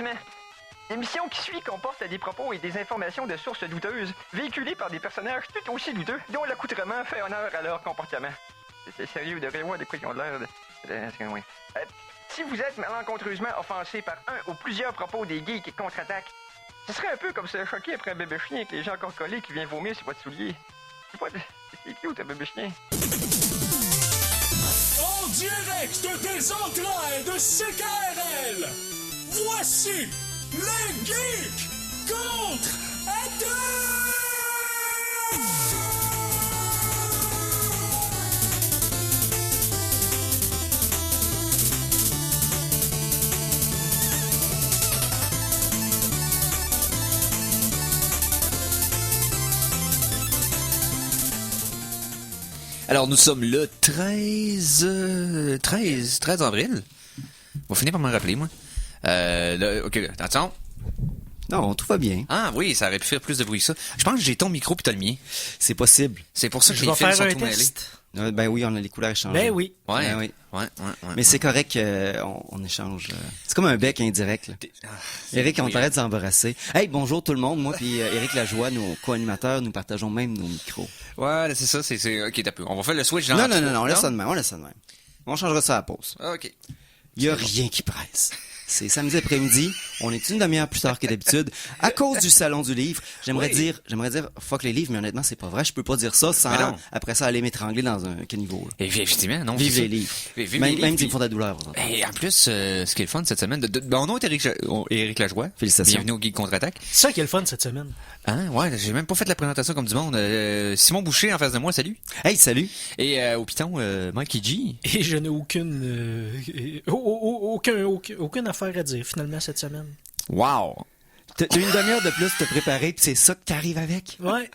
rebondissement. L'émission qui suit comporte des propos et des informations de sources douteuses, véhiculées par des personnages tout aussi douteux, dont l'accoutrement fait honneur à leur comportement. C'est sérieux, de rien voir de quoi ils ont l'air de... si vous êtes malencontreusement offensé par un ou plusieurs propos des geeks contre-attaque, ce serait un peu comme se choquer après un bébé chien avec les gens encore collés qui vient vomir sur votre soulier. C'est cute, un bébé chien. En direct des entrailles de CKRL, voici les geeks contre attaque! Alors, nous sommes le 13 avril. On va finir par me rappeler, moi. OK, attention. Non, tout va bien. Ah oui, ça aurait pu faire plus de bruit que ça. Je pense que j'ai ton micro puis t'as le mien. C'est possible. C'est pour ça que Je les vais fils faire sont un tout mêlés. test. Ben oui, on a les couleurs échangées. Ben oui. Ouais, Ben oui. ouais. Mais c'est correct qu'on échange. C'est comme un bec indirect. Là. Eric, on t'arrête de s'embarrasser. Hey, bonjour tout le monde. Moi puis Eric Lajoie, nos co-animateurs, nous partageons même nos micros. Ouais, c'est ça. C'est OK, t'as peu. On va faire le switch dans Non, on laisse ça de même. On changera ça à la pause. OK. Il y a rien qui presse. C'est samedi après-midi. On est une demi-heure plus tard que d'habitude. À cause du salon du livre, j'aimerais dire, fuck les livres, mais honnêtement, c'est pas vrai. Je peux pas dire ça sans, après ça, aller m'étrangler dans un caniveau. Et effectivement, non. Vive les livres. Même s'ils me font de la douleur. Et en plus, ce qui est le fun cette semaine, mon nom est Éric Lajoie. Félicitations. Bienvenue au Geek Contre-Attaque. C'est ça qui est le fun cette semaine. Hein? Ouais, j'ai même pas fait la présentation comme du monde. Simon Boucher en face de moi, salut. Hey, salut. Et au piton, Mikey G. Et je n'ai aucune affaire à dire finalement cette semaine. Wow. T'as une demi-heure de plus de te préparer, pis c'est ça que t'arrives avec? Ouais.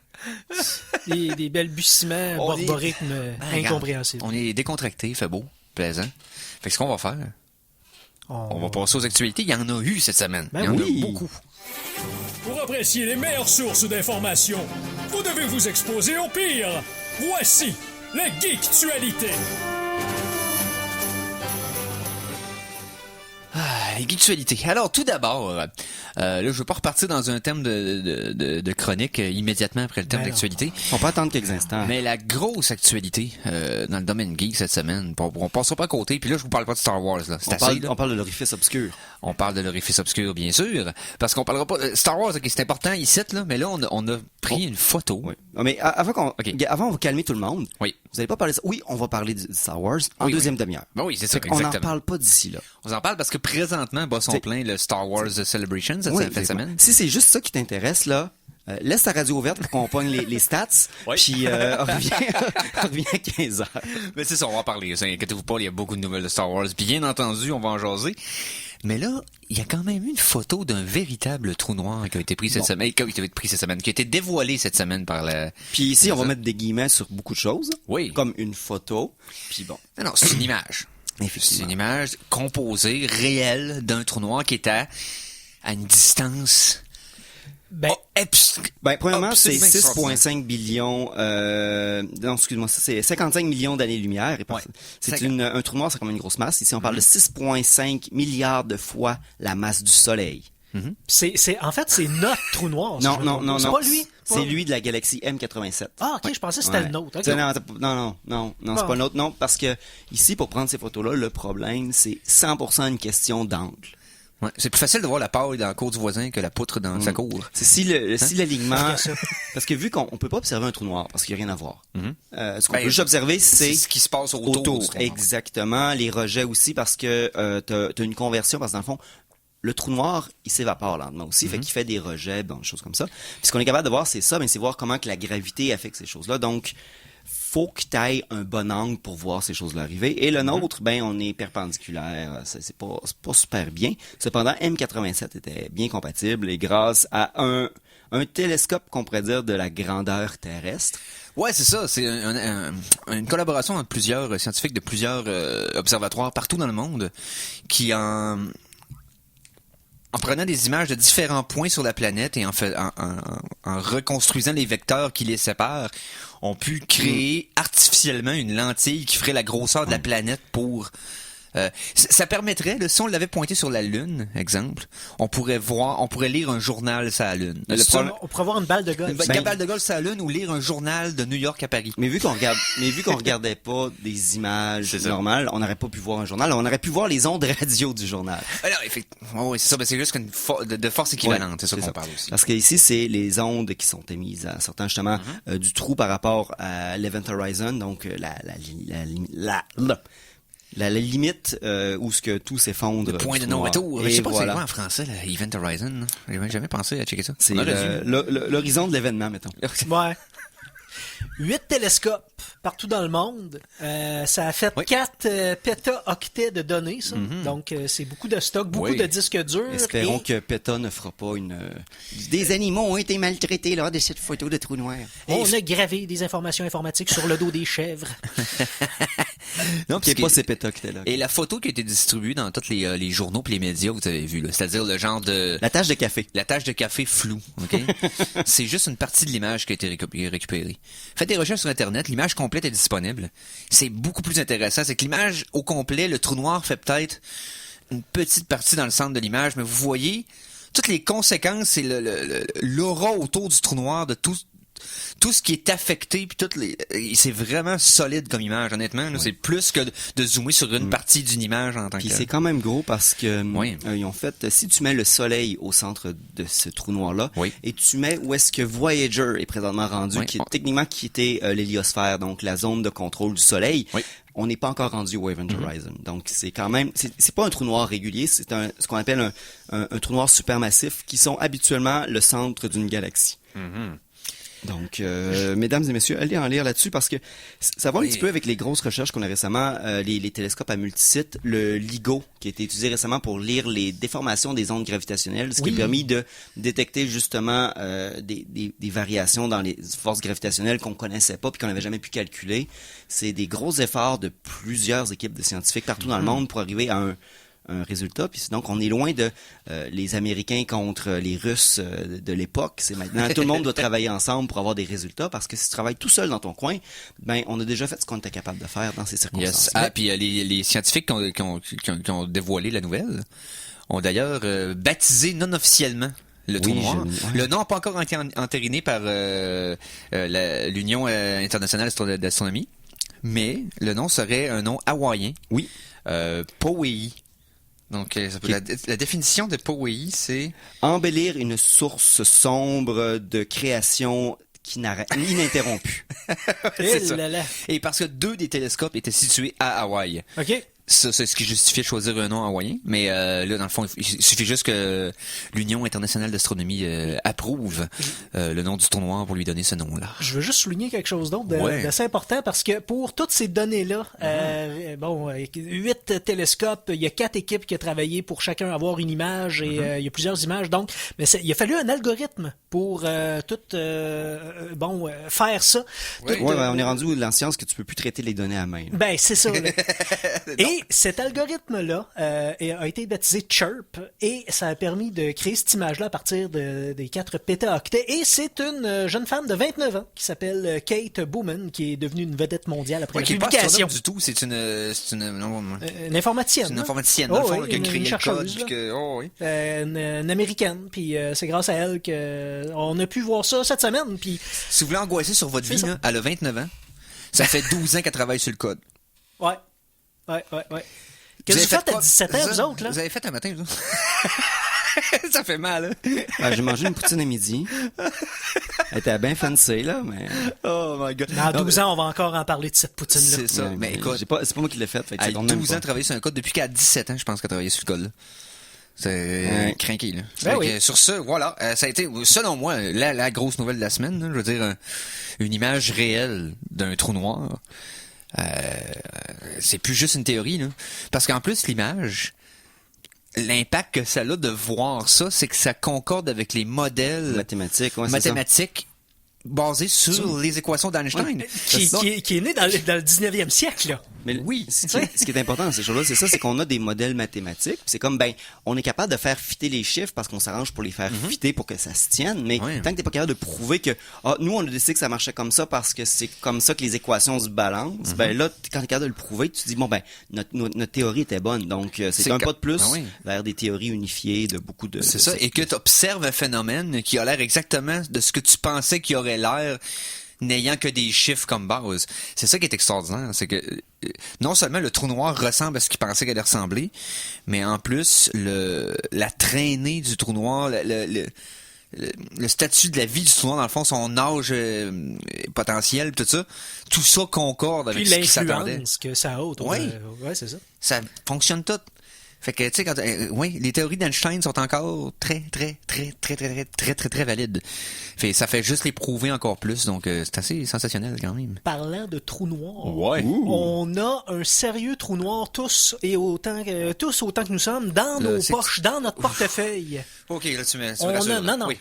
des balbutiements borborithmes incompréhensibles. On est décontracté, fait beau, plaisant. Fait que ce qu'on va faire, on va passer aux actualités. Il y en a eu cette semaine. Ben Il y en oui. a beaucoup. Pour apprécier les meilleures sources d'informations, vous devez vous exposer au pire. Voici les Geektualités. Les geektualités. Alors, tout d'abord, là, je veux pas repartir dans un thème de chronique immédiatement après le thème d'actualité. On peut attendre quelques instants. Mais la grosse actualité dans le domaine geek cette semaine, on passera pas à côté, puis là, je vous parle pas de Star Wars. Là. On parle de l'orifice obscur. On parle de l'orifice obscur, bien sûr, parce qu'on parlera pas... Star Wars, okay, c'est important ici, là, mais là, on a pris une photo. Oui. Mais avant, on va calmer tout le monde. Oui. Vous allez pas parler de ça. Oui, on va parler de Star Wars en deuxième demi-heure. Ben oui, c'est ça, exactement. On n'en parle pas d'ici là. On en parle parce que présentement, sont plein le Star Wars Celebration cette semaine. Si c'est juste ça qui t'intéresse, là, laisse ta radio ouverte pour qu'on pogne les stats, puis reviens à 15 heures. Mais c'est ça, on va parler. Inquiétez-vous pas, il y a beaucoup de nouvelles de Star Wars. Bien entendu, on va en jaser. Mais là, il y a quand même une photo d'un véritable trou noir qui a été pris cette semaine, qui a été dévoilé cette semaine par la... Puis ici, on va mettre des guillemets sur beaucoup de choses. Oui. Comme une photo. Puis bon. Non, c'est une image. C'est une image composée, réelle, d'un trou noir qui est à une distance... premièrement, c'est 6,5 billions, non, excuse-moi, c'est 55 millions d'années-lumière. C'est un trou noir, c'est comme une grosse masse. Ici, on parle de 6,5 milliards de fois la masse du Soleil. En fait, c'est notre trou noir. Non. C'est pas lui? C'est lui de la galaxie M87. Ah, ok, je pensais que c'était le nôtre. Okay. Non, c'est pas le nôtre. Non, parce que ici, pour prendre ces photos-là, le problème, c'est 100% une question d'angle. Ouais, c'est plus facile de voir la paille dans la cour du voisin que la poutre dans sa cour. C'est si l'alignement... Parce que vu qu'on peut pas observer un trou noir, parce qu'il n'y a rien à voir. Ce qu'on peut juste observer, c'est ce qui se passe autour. Exactement. Les rejets aussi, parce que t'as une conversion, parce que dans le fond, le trou noir, il s'évapore lentement aussi, fait qu'il fait des rejets, des choses comme ça. Puis ce qu'on est capable de voir, c'est ça, mais c'est voir comment que la gravité affecte ces choses-là. Donc, faut que tu aies un bon angle pour voir ces choses-là arriver. Et le nôtre, on est perpendiculaire. C'est pas super bien. Cependant, M87 était bien compatible et grâce à un télescope qu'on pourrait dire de la grandeur terrestre. Ouais, c'est ça. C'est une collaboration entre plusieurs scientifiques de plusieurs observatoires partout dans le monde qui en prenant des images de différents points sur la planète et en reconstruisant les vecteurs qui les séparent, ont pu créer artificiellement une lentille qui ferait la grosseur de la planète pour Ça permettrait, là, si on l'avait pointé sur la Lune, exemple, on pourrait lire un journal sur la Lune. On pourrait avoir une balle de golf. Une balle de golf sur la Lune ou lire un journal de New York à Paris. Mais vu qu'on regardait pas des images normales, on n'aurait pas pu voir un journal, on aurait pu voir les ondes radio du journal. Alors, effectivement, oui, c'est ça, c'est juste qu'une de force équivalente, c'est ça qu'on parle aussi. Parce que ici, c'est les ondes qui sont émises en sortant justement du trou par rapport à l'Event Horizon, donc la limite où ce que tout s'effondre. Le point de non-retour. Je sais pas c'est quoi en français, là, Event Horizon. J'ai jamais pensé à checker ça. C'est l'horizon de l'événement, mettons. Ouais. 8 télescopes partout dans le monde. Ça a fait 4 pétaoctets de données, ça. Donc, c'est beaucoup de stock, beaucoup de disques durs. Espérons que PETA ne fera pas une... Des animaux ont été maltraités lors de cette photo de trou noir. On a gravé des informations informatiques sur le dos des chèvres. Non, qui est pas ces pétaoctets-là. Et la photo qui a été distribuée dans tous les journaux et les médias, vous avez vu, là, c'est-à-dire le genre de... La tache de café. La tache de café floue, OK? C'est juste une partie de l'image qui a été récupérée. Faites des recherches sur Internet, l'image complète est disponible. C'est beaucoup plus intéressant. C'est que l'image au complet, le trou noir fait peut-être une petite partie dans le centre de l'image, mais vous voyez toutes les conséquences et l'aura autour du trou noir de tout ce qui est affecté, puis c'est vraiment solide comme image, honnêtement. Là, c'est plus que de zoomer sur une partie d'une image en tant que... Puis c'est quand même gros parce que ils ont fait, si tu mets le soleil au centre de ce trou noir-là, et tu mets où est-ce que Voyager est présentement rendu, qui était l'héliosphère, donc la zone de contrôle du soleil, on n'est pas encore rendu au Event Horizon. Donc c'est quand même, c'est pas un trou noir régulier, c'est ce qu'on appelle un trou noir supermassif qui sont habituellement le centre d'une galaxie. Donc, mesdames et messieurs, allez en lire là-dessus parce que ça va un petit peu avec les grosses recherches qu'on a récemment, les télescopes à multisites, le LIGO qui a été utilisé récemment pour lire les déformations des ondes gravitationnelles, ce qui a permis de détecter justement des variations dans les forces gravitationnelles qu'on connaissait pas puis qu'on n'avait jamais pu calculer. C'est des gros efforts de plusieurs équipes de scientifiques partout dans le monde pour arriver à un résultat. Puis donc, on est loin de les Américains contre les Russes de l'époque. C'est maintenant, tout le monde doit travailler ensemble pour avoir des résultats parce que si tu travailles tout seul dans ton coin, ben, on a déjà fait ce qu'on était capable de faire dans ces circonstances. Ah, puis les scientifiques qui ont dévoilé la nouvelle ont d'ailleurs baptisé non officiellement le trou noir. Le nom n'a pas encore été entériné par l'Union internationale d'astronomie, mais le nom serait un nom hawaïen. Oui. Powei. Donc, la définition de Powei, c'est... embellir une source sombre de création ininterrompue. C'est ça. Et parce que 2 des télescopes étaient situés à Hawaï. OK. Ça, c'est ce qui justifiait de choisir un nom hawaïen. Mais là, dans le fond, il suffit juste que l'Union internationale d'astronomie approuve le nom du trou noir pour lui donner ce nom-là. Je veux juste souligner quelque chose d'autre d'assez important parce que pour toutes ces données-là, 8 télescopes, il y a 4 équipes qui ont travaillé pour chacun avoir une image et il y a plusieurs images. Donc, mais il a fallu un algorithme pour faire ça. On est rendu dans la science que tu peux plus traiter les données à main. Ben, c'est ça. Et cet algorithme-là a été baptisé Chirp et ça a permis de créer cette image-là à partir des 4 pétaoctets. Et c'est une jeune femme de 29 ans qui s'appelle Kate Bowman qui est devenue une vedette mondiale après la publication. Pas du tout, c'est une informaticienne. C'est une informaticienne, dans le fond, qui a créé le code. Une américaine, puis c'est grâce à elle qu'on a pu voir ça cette semaine. Puis si vous voulez angoisser sur votre vie, là, elle a 29 ans. Ça fait 12 ans qu'elle travaille sur le code. Ouais. Qu'est-ce que vous faites à 17 ans, vous autres, là? Vous avez fait un matin, vous autres? Ça fait mal, hein? J'ai mangé une poutine à midi. Elle était bien fancy, là, mais... Oh my God. Dans 12 ans, on va encore en parler de cette poutine-là. C'est ça. Mais écoute, c'est pas moi qui l'ai faite. Elle a 12 ans travaillé sur un code depuis qu'elle a 17 ans, je pense qu'elle a travaillé sur le code, là. C'est craqué, là. Oui. Sur ce, voilà, ça a été, selon moi, la grosse nouvelle de la semaine, là, je veux dire, une image réelle d'un trou noir. C'est plus juste une théorie, là. Parce qu'en plus, l'image, l'impact que ça a de voir ça, c'est que ça concorde avec les modèles mathématiques basés sur les équations d'Einstein. Qui est né dans le 19e siècle, là. Mais Oui. ce qui est important dans ces choses-là, c'est ça, c'est qu'on a des modèles mathématiques. C'est comme, on est capable de faire fitter les chiffres parce qu'on s'arrange pour les faire fitter pour que ça se tienne. Mais tant que t'es pas capable de prouver que, nous, on a décidé que ça marchait comme ça parce que c'est comme ça que les équations se balancent, là, quand t'es capable de le prouver, tu te dis, notre théorie était bonne. Donc, c'est un pas de plus vers des théories unifiées de beaucoup de... C'est ça. Et que tu observes un phénomène qui a l'air exactement de ce que tu pensais qu'il aurait l'air, n'ayant que des chiffres comme base. C'est ça qui est extraordinaire, c'est que non seulement le trou noir ressemble à ce qu'il pensait qu'elle allait ressembler, mais en plus la traînée du trou noir, le statut de la vie du trou noir, dans le fond, son âge potentiel, tout ça concorde avec ce qui s'attendait. Puis l'influence que ça a autour. Oui. Ouais, c'est ça. Ça fonctionne tout. Fait que, tu sais, les théories d'Einstein sont encore très valides. Ça fait juste les prouver encore plus, donc c'est assez sensationnel quand même. Parlant de trous noirs, Ouais. on a un sérieux trou noir tous autant que nous sommes dans nos poches, dans notre portefeuille. Ok, là tu me rassures. Non. Oui.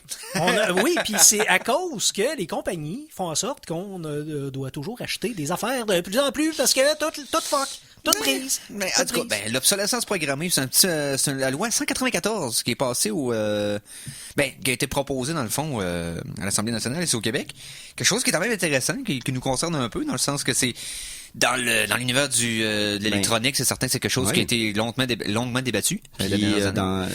Oui, puis c'est à cause que les compagnies font en sorte qu'on doit toujours acheter des affaires de plus en plus parce que tout fuck. Toute prise. Mais en tout cas, l'obsolescence programmée, c'est la loi 194 qui est passée qui a été proposée dans le fond à l'Assemblée nationale ici au Québec. Quelque chose qui est quand même intéressant, qui nous concerne un peu, dans le sens que c'est dans l'univers de l'électronique, c'est certain, c'est quelque chose qui a été longuement débattu. Puis dans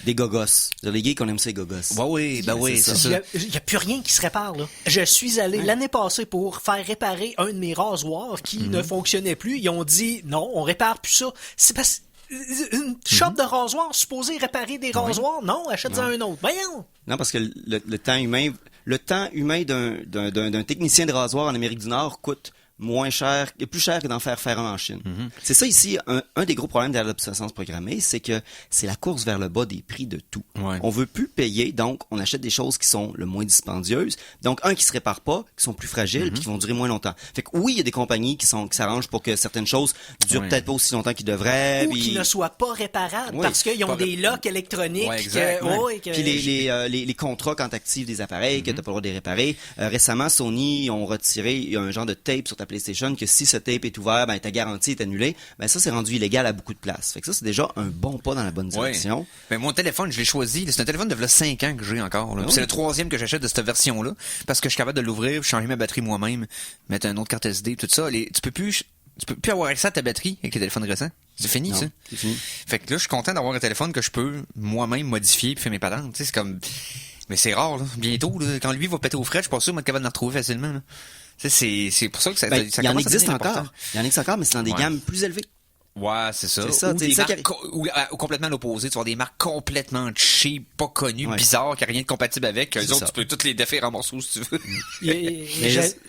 des gogos. Les geeks, on aime ça, les gogos. Oui, c'est ça. Il n'y a plus rien qui se répare, là. Je suis allé l'année passée pour faire réparer un de mes rasoirs qui ne fonctionnait plus. Ils ont dit, non, on répare plus ça. C'est parce une shop de rasoir supposée réparer des rasoirs. Non, achète-en un autre. Voyons! Non, parce que le temps humain d'un technicien de rasoir en Amérique du Nord coûte moins cher, plus cher que d'en faire un en Chine. C'est ça ici, un des gros problèmes de l'obsolescence programmée, c'est que c'est la course vers le bas des prix de tout. Ouais. On veut plus payer, donc on achète des choses qui sont le moins dispendieuses, donc qui se réparent pas, qui sont plus fragiles, puis qui vont durer moins longtemps. Fait que oui, il y a des compagnies qui s'arrangent pour que certaines choses durent peut-être pas aussi longtemps qu'ils devraient. Ou qui ne soient pas réparables, parce qu'ils ont des locks électroniques. Puis les contrats quand tu actives des appareils, que tu n'as pas le droit de les réparer. Récemment, Sony ont retiré un genre de tape sur ta PlayStation que si ce tape est ouvert, ta garantie est annulée. Ça, c'est rendu illégal à beaucoup de places. Fait que ça, c'est déjà un bon pas dans la bonne direction. Mais mon téléphone, je l'ai choisi. C'est un téléphone de 5 ans que j'ai encore. C'est le 3e que j'achète de cette version-là. Parce que je suis capable de l'ouvrir, changer ma batterie moi-même, mettre une autre carte SD, tout ça. Tu peux plus avoir accès à ta batterie avec les téléphones récents. C'est fini, ça. C'est fini. Fait que là, je suis content d'avoir un téléphone que je peux moi-même modifier et faire mes patentes. C'est comme... Mais c'est rare, là. Bientôt, là, quand lui va péter au frais, je suis pas sûr d'être capable de le retrouver facilement, là. C'est pour ça que ça il y en existe encore. Il y en existe encore, mais c'est dans des gammes plus élevées. Ouais, c'est ça. C'est ça, ou des marques ou complètement à l'opposé. Tu vois des marques complètement cheap, pas connues, bizarres, qui n'ont rien de compatible avec. Eux autres, tu peux toutes les défaire en morceaux si tu veux.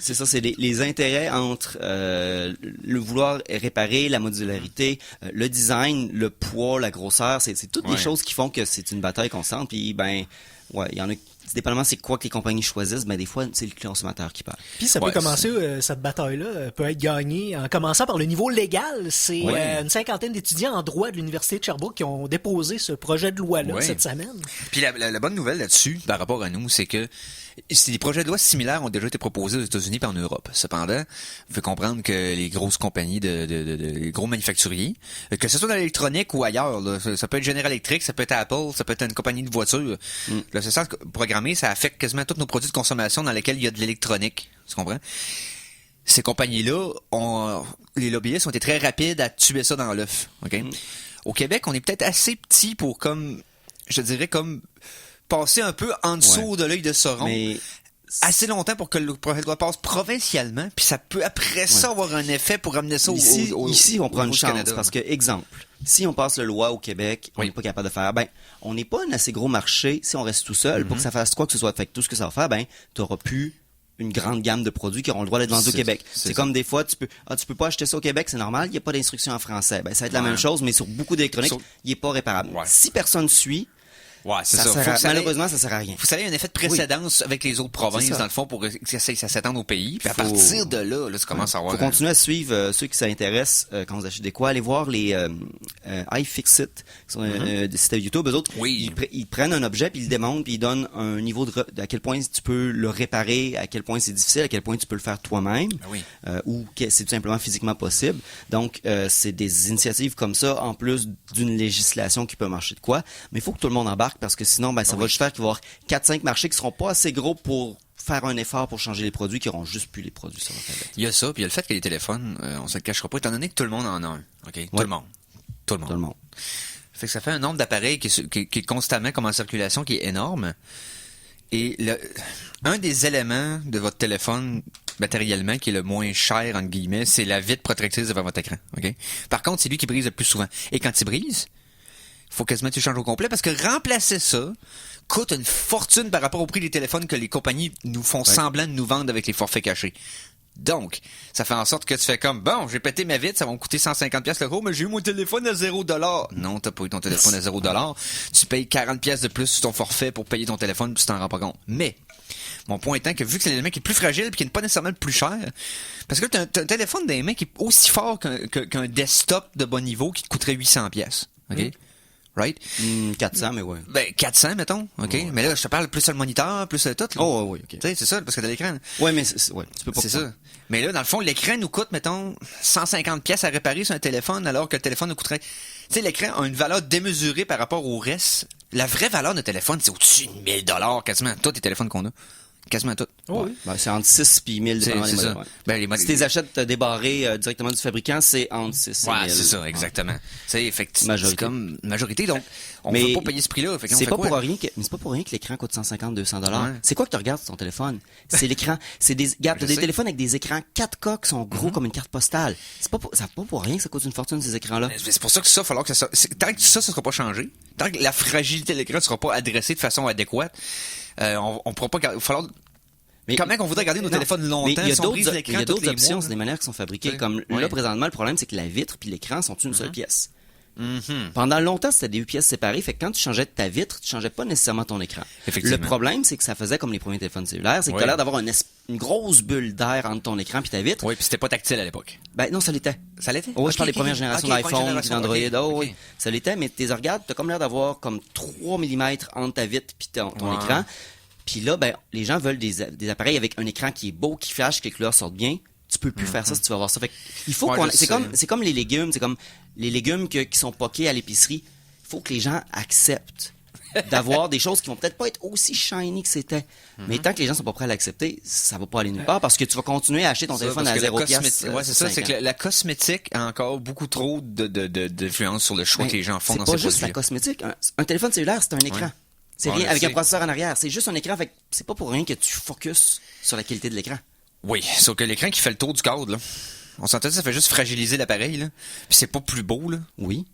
C'est ça, c'est les intérêts entre le vouloir réparer, la modularité, le design, le poids, la grosseur. C'est toutes des choses qui font que c'est une bataille constante. Puis, il y en a... Dépendamment c'est quoi que les compagnies choisissent, des fois, c'est le consommateur qui perd. Puis ça peut commencer, cette bataille-là peut être gagnée en commençant par le niveau légal. C'est une 50aine d'étudiants en droit de l'Université de Sherbrooke qui ont déposé ce projet de loi-là cette semaine. Puis la bonne nouvelle là-dessus, par rapport à nous, c'est que des projets de loi similaires ont déjà été proposés aux États-Unis et en Europe. Cependant, il faut comprendre que les grosses compagnies les gros manufacturiers, que ce soit dans l'électronique ou ailleurs, là, ça peut être General Electric, ça peut être Apple, ça peut être une compagnie de voitures. Là, c'est ça, programmé, ça affecte quasiment tous nos produits de consommation dans lesquels il y a de l'électronique. Tu comprends? Ces compagnies-là, les lobbyistes ont été très rapides à tuer ça dans l'œuf. Okay? Au Québec, on est peut-être assez petit pour passer un peu en dessous de l'œil de Sauron. Mais assez longtemps pour que le projet de loi passe provincialement, puis ça peut après ça avoir un effet pour amener ça ici, on prend une chance, Canada, parce que, exemple, si on passe le loi au Québec, on n'est pas capable de faire, on n'est pas un assez gros marché si on reste tout seul pour que ça fasse quoi que ce soit. Fait que tout ce que ça va faire, tu n'auras plus une grande gamme de produits qui auront le droit d'être vendus au Québec. C'est comme des fois, tu peux pas acheter ça au Québec, c'est normal, il n'y a pas d'instruction en français. Ça va être la même chose, mais sur beaucoup d'électronique, il n'est pas réparable. Si personne suit, Ouais, c'est Ça ça. sert malheureusement, ça sert à rien. Faut que ça ait un effet de précédence avec les autres provinces, C'est ça. dans le fond, pour que ça s'étende au pays. Puis à Faut- partir de là, tu commences à avoir... Faut continuer à suivre ceux qui s'intéressent quand vous achetez des quoi. Allez voir les iFixit, qui sont des sites YouTube. Eux autres, Oui. ils prennent un objet, puis ils le démontent, puis ils donnent un niveau à quel point tu peux le réparer, à quel point c'est difficile, à quel point tu peux le faire toi-même, Ben oui. ou que c'est tout simplement physiquement possible. Donc, c'est des initiatives comme ça, en plus d'une législation qui peut marcher de quoi. Mais il faut que tout le monde embarque, parce que sinon, ça va juste faire qu'il va y avoir 4-5 marchés qui seront pas assez gros pour faire un effort pour changer les produits, qui auront juste plus les produits sur la tablette. Il y a ça, puis il y a le fait que les téléphones, on se le cachera pas, étant donné que tout le monde en a un. OK? Tout le monde. Tout le monde. Tout le monde. Fait que ça fait un nombre d'appareils qui est constamment comme en circulation, qui est énorme. Et un des éléments de votre téléphone, matériellement, qui est le moins cher, entre guillemets, c'est la vitre protectrice devant votre écran. OK? Par contre, c'est lui qui brise le plus souvent. Et quand il brise, faut quasiment que tu changes au complet, parce que remplacer ça coûte une fortune par rapport au prix des téléphones que les compagnies nous font semblant de nous vendre avec les forfaits cachés. Donc, ça fait en sorte que tu fais comme, bon, j'ai pété ma vitre, ça va me coûter 150$ le gros, mais j'ai eu mon téléphone à $0. Non, t'as pas eu ton téléphone à $0. Tu payes 40$ de plus sur ton forfait pour payer ton téléphone, puis tu t'en rends pas compte. Mais, mon point étant que vu que c'est l'élément qui est plus fragile, puis qui n'est pas nécessairement le plus cher, parce que t'as un téléphone dans les mains qui est aussi fort qu'un desktop de bon niveau qui te coûterait 800$. OK? Right? 400, mais ouais. Ben, 400, mettons. OK? Ouais. Mais là, je te parle plus sur le moniteur, plus sur tout. Là. Oh, oui, OK. Tu sais, c'est ça, parce que t'as l'écran. Ouais, mais ouais, tu peux pas. C'est ça. Mais là, dans le fond, l'écran nous coûte, mettons, 150$ à réparer sur un téléphone, alors que le téléphone nous coûterait... Tu sais, l'écran a une valeur démesurée par rapport au reste. La vraie valeur de téléphone, c'est au-dessus de 1000$, quasiment. Tous les téléphones qu'on a. Quasiment tous. Oh, oui. Ben, c'est entre 6 et 1000, dépendamment des C'est ça. modèles. Ouais. Ben, les modèles... Si tu les achètes débarrés directement du fabricant, c'est entre 6 et 1000. Ouais, c'est ça, exactement. C'est effectivement. Majorité. C'est comme majorité, donc on Mais peut pas payer ce prix-là. Fait qu'on C'est fait pas quoi? pour rien que, mais c'est pas pour rien que l'écran coûte 150-200$. Ouais. C'est quoi que tu regardes sur ton téléphone? C'est l'écran. C'est des, regarde, Je t'as des sais. téléphones avec des écrans 4K qui sont gros comme une carte postale. Ça pas pour rien que ça coûte une fortune, ces écrans-là. Mais c'est pour ça que ça, il va falloir que tant que ça sera pas changé, tant que la fragilité de l'écran ne sera pas adressée de façon adéquate, on pourra pas, il va falloir... Mais- Comment qu'on voudrait garder nos Non, téléphones mais longtemps il y a si on brise d'autres, l'écran il y a tous d'autres les options, mois, c'est des manières qui sont fabriquées. Oui. Comme Oui. là, présentement, le problème, c'est que la vitre puis l'écran sont une seule pièce. Mhm. Pendant longtemps, c'était des pièces séparées. Fait que quand tu changeais de ta vitre, tu changeais pas nécessairement ton écran. Effectivement. Le problème, c'est que ça faisait comme les premiers téléphones cellulaires. C'est que Oui. tu as l'air d'avoir une grosse bulle d'air entre ton écran puis ta vitre. Oui, puis c'était pas tactile à l'époque. Ben non, ça l'était. Ça l'était? Oh, je parle des premières générations d'iPhone et d'Android. Oh, oui. Ça l'était, mais tes regardes, t'as comme l'air d'avoir comme 3 mm entre ta vitre puis ton Ouais. écran. Puis là, ben, les gens veulent des appareils avec un écran qui est beau, qui flash, que les couleurs sortent bien. Tu peux plus faire ça si tu vas voir ça. Fait que il faut Ouais, qu'on, je sais. c'est comme les légumes, c'est comme les légumes qui sont poqués à l'épicerie. Il faut que les gens acceptent d'avoir des choses qui vont peut-être pas être aussi shiny que c'était. Mais tant que les gens sont pas prêts à l'accepter, ça va pas aller nulle part parce que tu vas continuer à acheter ton téléphone à 0 pièce. Ouais, c'est ça, c'est que la cosmétique a encore beaucoup trop d'influence sur le choix que les gens font dans C'est ces pas juste la produits. cosmétique. Un téléphone cellulaire, c'est un écran. Ouais. C'est Ouais, rien je avec un sais. processeur en arrière. C'est juste un écran. Fait que c'est pas pour rien que tu focuses sur la qualité de l'écran. Oui, sauf que l'écran qui fait le tour du cadre, là. On s'entend, ça fait juste fragiliser l'appareil, là. Puis c'est pas plus beau, là. Oui.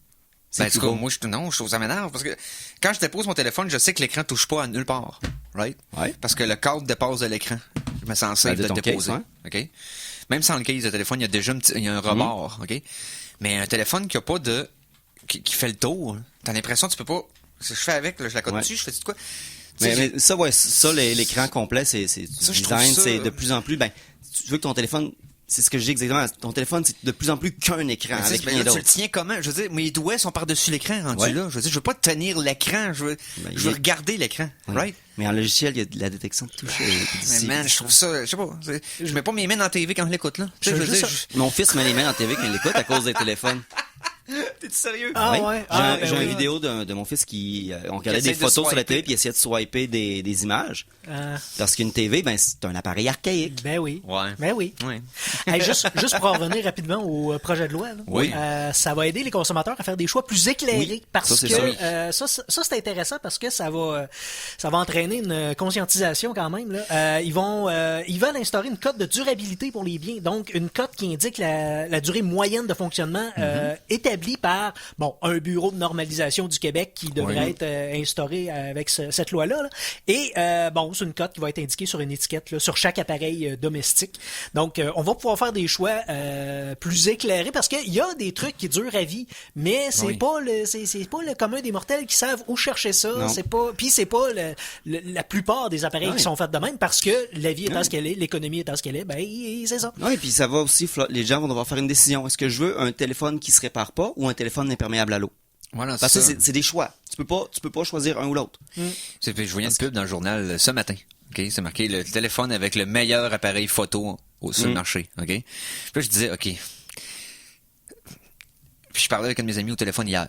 Ben, en plus tout cas, beau. moi, je trouve ça m'énerve parce que quand je dépose mon téléphone, je sais que l'écran touche pas à nulle part. Right? Ouais. Parce que le cadre dépasse de l'écran. Je me sens safe Ben, de de ton le déposer. case, OK? Même sans le case de téléphone, il y a déjà il y a un rebord. OK? Mais un téléphone qui a pas de. Qui fait le tour, hein, t'as l'impression que tu peux pas. Ce que je fais avec, là, je la cote Ouais. dessus, je fais quoi? Tu sais, Mais ça, ouais, ça, l'écran complet, c'est du Ça, je trouve design, ça- c'est de plus en plus, ben, tu veux que ton téléphone, c'est ce que je dis exactement, ton téléphone, c'est de plus en plus qu'un écran, tu sais, avec ben rien là, tu le d'autre. tiens comment? Je veux dire, mes doigts sont par-dessus l'écran rendu Ouais. là. Je veux dire, je veux pas tenir l'écran, je veux Ben, je veux il est- regarder l'écran. Ouais. Right? Mais en logiciel, il y a de la détection de toucher. Mais man, je trouve ça, je sais pas, je mets pas mes mains dans la TV quand je l'écoute, là. Tu sais, Je je veux veux dire, juste- Mon fils met les mains dans la TV quand il l'écoute à cause des téléphones. t'es sérieux? Ah Oui. ouais? J'ai Ah, ben j'ai oui. une vidéo de mon fils qui on regardait essaie des de photos sur la swiper. télé puis il essayait de swiper des images. Parce qu'une TV, ben, c'est un appareil archaïque. Ben oui. Ouais. Ben oui. Ouais. Hey, juste pour en revenir rapidement au projet de loi, là, Oui. ça va aider les consommateurs à faire des choix plus éclairés Oui, parce ça, c'est que sûr. ça c'est intéressant parce que ça va entraîner une conscientisation quand même. Là. Ils veulent instaurer une cote de durabilité pour les biens, donc une cote qui indique la durée moyenne de fonctionnement établie établi par, un bureau de normalisation du Québec qui devrait être instauré avec cette loi-là. Là. Et, c'est une cote qui va être indiquée sur une étiquette là, sur chaque appareil domestique. Donc, on va pouvoir faire des choix plus éclairés parce qu'il y a des trucs qui durent à vie, mais c'est pas le commun des mortels qui savent où chercher ça. Non. C'est pas la plupart des appareils qui sont faits de même parce que la vie étant ce qu'elle est, l'économie étant ce qu'elle est, c'est ça. Oui, puis ça va aussi, les gens vont devoir faire une décision. Est-ce que je veux un téléphone qui se répare pas ou un téléphone imperméable à l'eau? Voilà, Parce que ça. c'est des choix. Tu peux pas choisir un ou l'autre. Je voyais une pub dans le journal ce matin. OK, c'est marqué le téléphone avec le meilleur appareil photo sur le marché. OK? Puis là, je disais, OK. Puis je parlais avec un de mes amis au téléphone hier.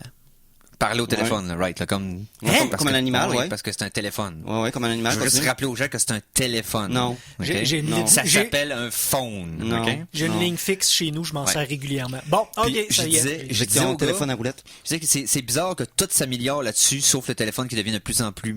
Parler au téléphone, là, right, là, comme un animal, ouais. Parce que c'est un téléphone. Ouais, comme un animal. Je veux juste rappeler aux gens que c'est un téléphone. Non. Okay? Ça s'appelle un phone. Non. Okay? J'ai une ligne fixe chez nous, je m'en sers régulièrement. Bon, OK, ça y est. Je disais au téléphone à roulette. Je disais que c'est bizarre que tout s'améliore là-dessus, sauf le téléphone qui devient de plus en plus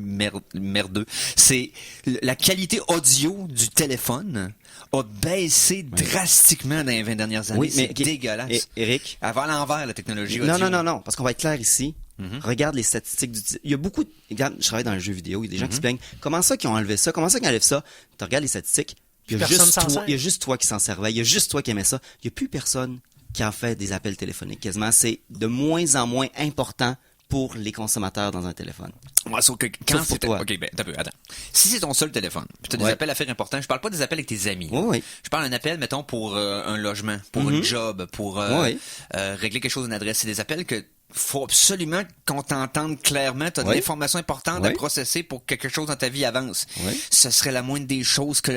merdeux. C'est la qualité audio du téléphone a baissé drastiquement dans les 20 dernières années. Oui, mais c'est dégueulasse. Eric. Avant l'envers, la technologie audio. Non, parce qu'on va être clair ici. Regarde les statistiques il y a beaucoup regarde, je travaille dans le jeu vidéo, il y a des gens qui se plaignent. Comment ça qu'ils ont enlevé ça? Comment ça qu'ils enlèvent ça? Tu regardes les statistiques, il y a juste toi qui s'en servais, il y a juste toi qui aimais ça. Il y a plus personne qui en fait des appels téléphoniques quasiment. C'est de moins en moins important pour les consommateurs dans un téléphone. Ouais, sauf que quand c'est toi. OK, attends. Si c'est ton seul téléphone, puis tu as des appels à faire importants, je parle pas des appels avec tes amis. Oui. Je parle d'un appel, mettons, pour un logement, pour un job, pour régler quelque chose d'une adresse. C'est des appels que faut absolument qu'on t'entende clairement. Tu as de l'information importante à processer pour que quelque chose dans ta vie avance. Ce serait la moindre des choses que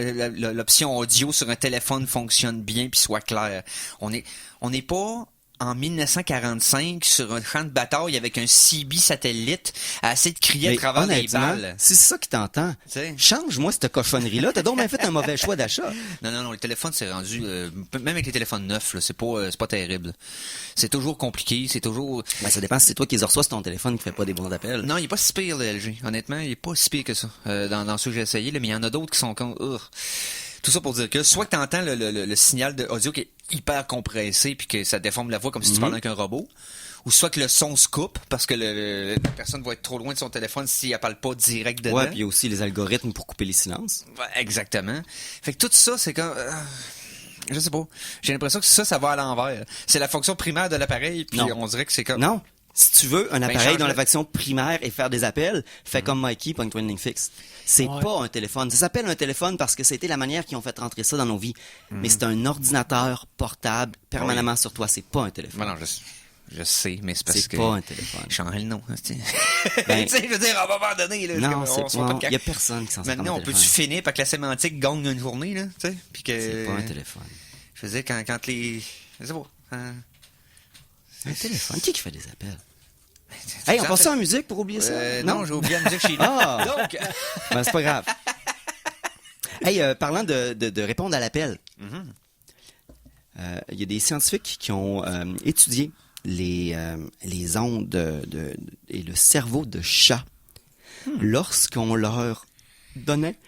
l'option audio sur un téléphone fonctionne bien puis soit claire. On n'est pas en 1945 sur un champ de bataille avec un CB satellite à essayer de crier à travers les balles. Si c'est ça qui t'entend, change-moi cette cochonnerie-là. T'as donc bien fait un mauvais choix d'achat. Non, le téléphone s'est rendu, même avec les téléphones neufs, là, c'est pas terrible. C'est toujours compliqué, c'est toujours... ça dépend si c'est toi qui les reçois sur ton téléphone qui fait pas des bons appels. Non, il est pas si pire, le LG. Honnêtement, il est pas si pire que ça. Dans ceux que j'ai essayé, là, mais il y en a d'autres qui sont comme... Tout ça pour dire que soit que t'entends le signal de audio qui est hyper compressé puis que ça déforme la voix comme si tu parlais avec un robot, ou soit que le son se coupe parce que la personne va être trop loin de son téléphone si elle parle pas direct dedans. Ouais, puis il y a aussi les algorithmes pour couper les silences. Ouais, exactement. Fait que tout ça, c'est comme... je sais pas. J'ai l'impression que ça va à l'envers. C'est la fonction primaire de l'appareil, puis on dirait que c'est comme... Non. Si tu veux un appareil dont la fonction primaire est faire des appels, fais comme Mikey, pogne-toi une ligne fixe. C'est pas un téléphone. Ça s'appelle un téléphone parce que c'était la manière qu'ils ont fait rentrer ça dans nos vies. Mais c'est un ordinateur portable permanemment sur toi. C'est pas un téléphone. Non, je sais, mais c'est parce que... C'est pas un téléphone. Changerais le nom. Tu sais, je veux dire, à un moment donné... Là, non, il y a personne qui s'en sert. Maintenant, on peut-tu finir par que la sémantique gagne une journée, là, tu sais? Puis que... C'est pas un téléphone. Je veux dire, quand les... Je sais pas. Un téléphone? Qui fait des appels? Hey, on passe ça en musique pour oublier ça? Non, j'ai oublié la musique chez nous. Donc... c'est pas grave. Hey, parlant de répondre à l'appel, il y a des scientifiques qui ont étudié les ondes et le cerveau de chats lorsqu'on leur donnait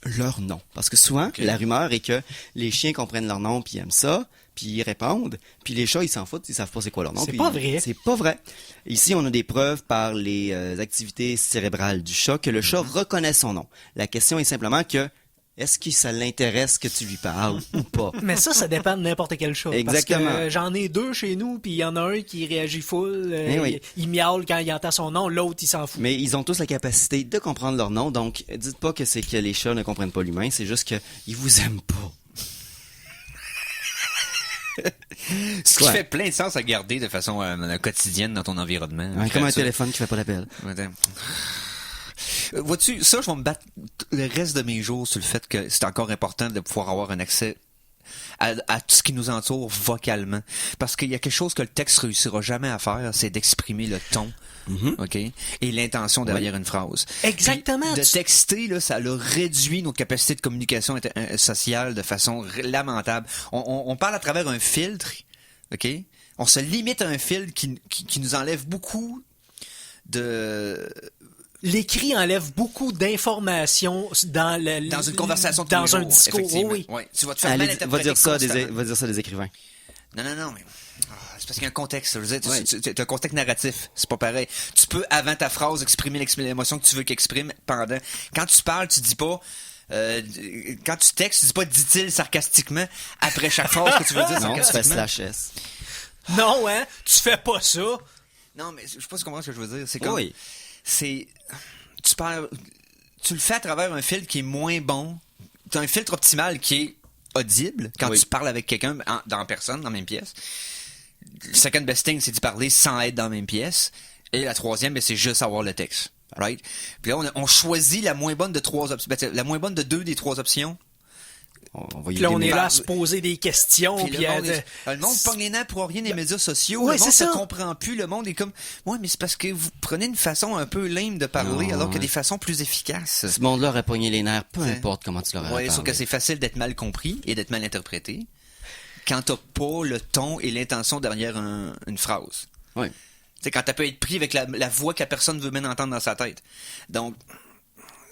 leur nom. Parce que souvent, la rumeur est que les chiens comprennent leur nom puis ils aiment ça, puis ils répondent, puis les chats, ils s'en foutent, ils savent pas c'est quoi leur nom. C'est pas vrai. C'est pas vrai. Ici, on a des preuves par les activités cérébrales du chat que le chat reconnaît son nom. La question est simplement que est-ce que ça l'intéresse que tu lui parles ou pas? Mais ça dépend de n'importe quelle chose. Exactement. Parce que j'en ai deux chez nous, puis il y en a un qui réagit full. Il miaule quand il entend son nom, l'autre, il s'en fout. Mais ils ont tous la capacité de comprendre leur nom, donc dites pas que c'est que les chats ne comprennent pas l'humain, c'est juste qu'ils vous aiment pas. Ce qui fait plein de sens à garder de façon quotidienne dans ton environnement. Comme un téléphone qui fait pas d'appel. Vois-tu, ça, je vais me battre le reste de mes jours sur le fait que c'est encore important de pouvoir avoir un accès à tout ce qui nous entoure vocalement. Parce qu'il y a quelque chose que le texte réussira jamais à faire, c'est d'exprimer le ton, OK? Et l'intention derrière une phrase. Exactement. Puis de texter, là, ça a réduit nos capacités de communication sociale de façon lamentable. On parle à travers un filtre, OK? On se limite à un filtre qui nous enlève beaucoup de... L'écrit enlève beaucoup d'informations dans une conversation de dans un discours, discours. Oui. Ouais. Tu vas te faire mal interpréter. Va dire ça à des écrivains. Non, mais c'est parce qu'il y a un contexte. Je veux dire, Ouais. tu as un contexte narratif. C'est pas pareil. Tu peux, avant ta phrase, exprimer l'émotion que tu veux qu'exprime pendant. Quand tu parles, tu dis pas. Quand tu textes, tu dis pas dit-il sarcastiquement après chaque phrase que tu veux dire Non, tu fais sarcastiquement. /S. Non, hein? Tu fais pas ça. Non, mais je sais pas si tu comprends ce que je veux dire. C'est comme. Oui. C'est. Tu le fais à travers un filtre qui est moins bon. Tu as un filtre optimal qui est audible quand Oui. tu parles avec quelqu'un dans personne, dans la même pièce. Le second best thing, c'est d'y parler sans être dans la même pièce. Et la troisième, ben, c'est juste avoir le texte. Right? Puis là, on choisit la moins bonne de trois options. Ben, la moins bonne de deux des trois options. On va y Puis là, on est aller. là à se poser des questions. Puis Puis le monde pogne les nerfs pour rien des médias sociaux. Ouais, le monde c'est se ça. comprend plus. Le monde est comme, ouais, mais c'est parce que vous prenez une façon un peu lame de parler, Non, alors qu'il y a ouais. des façons plus efficaces. Ce monde-là aurait pogné les nerfs, peu Ouais. importe comment tu l'aurais Ouais, parlé. sauf que c'est facile d'être mal compris et d'être mal interprété quand t'as pas le ton et l'intention derrière une phrase. Ouais. Tu sais, quand t'as pu être pris avec la voix que la personne veut bien entendre dans sa tête. Donc,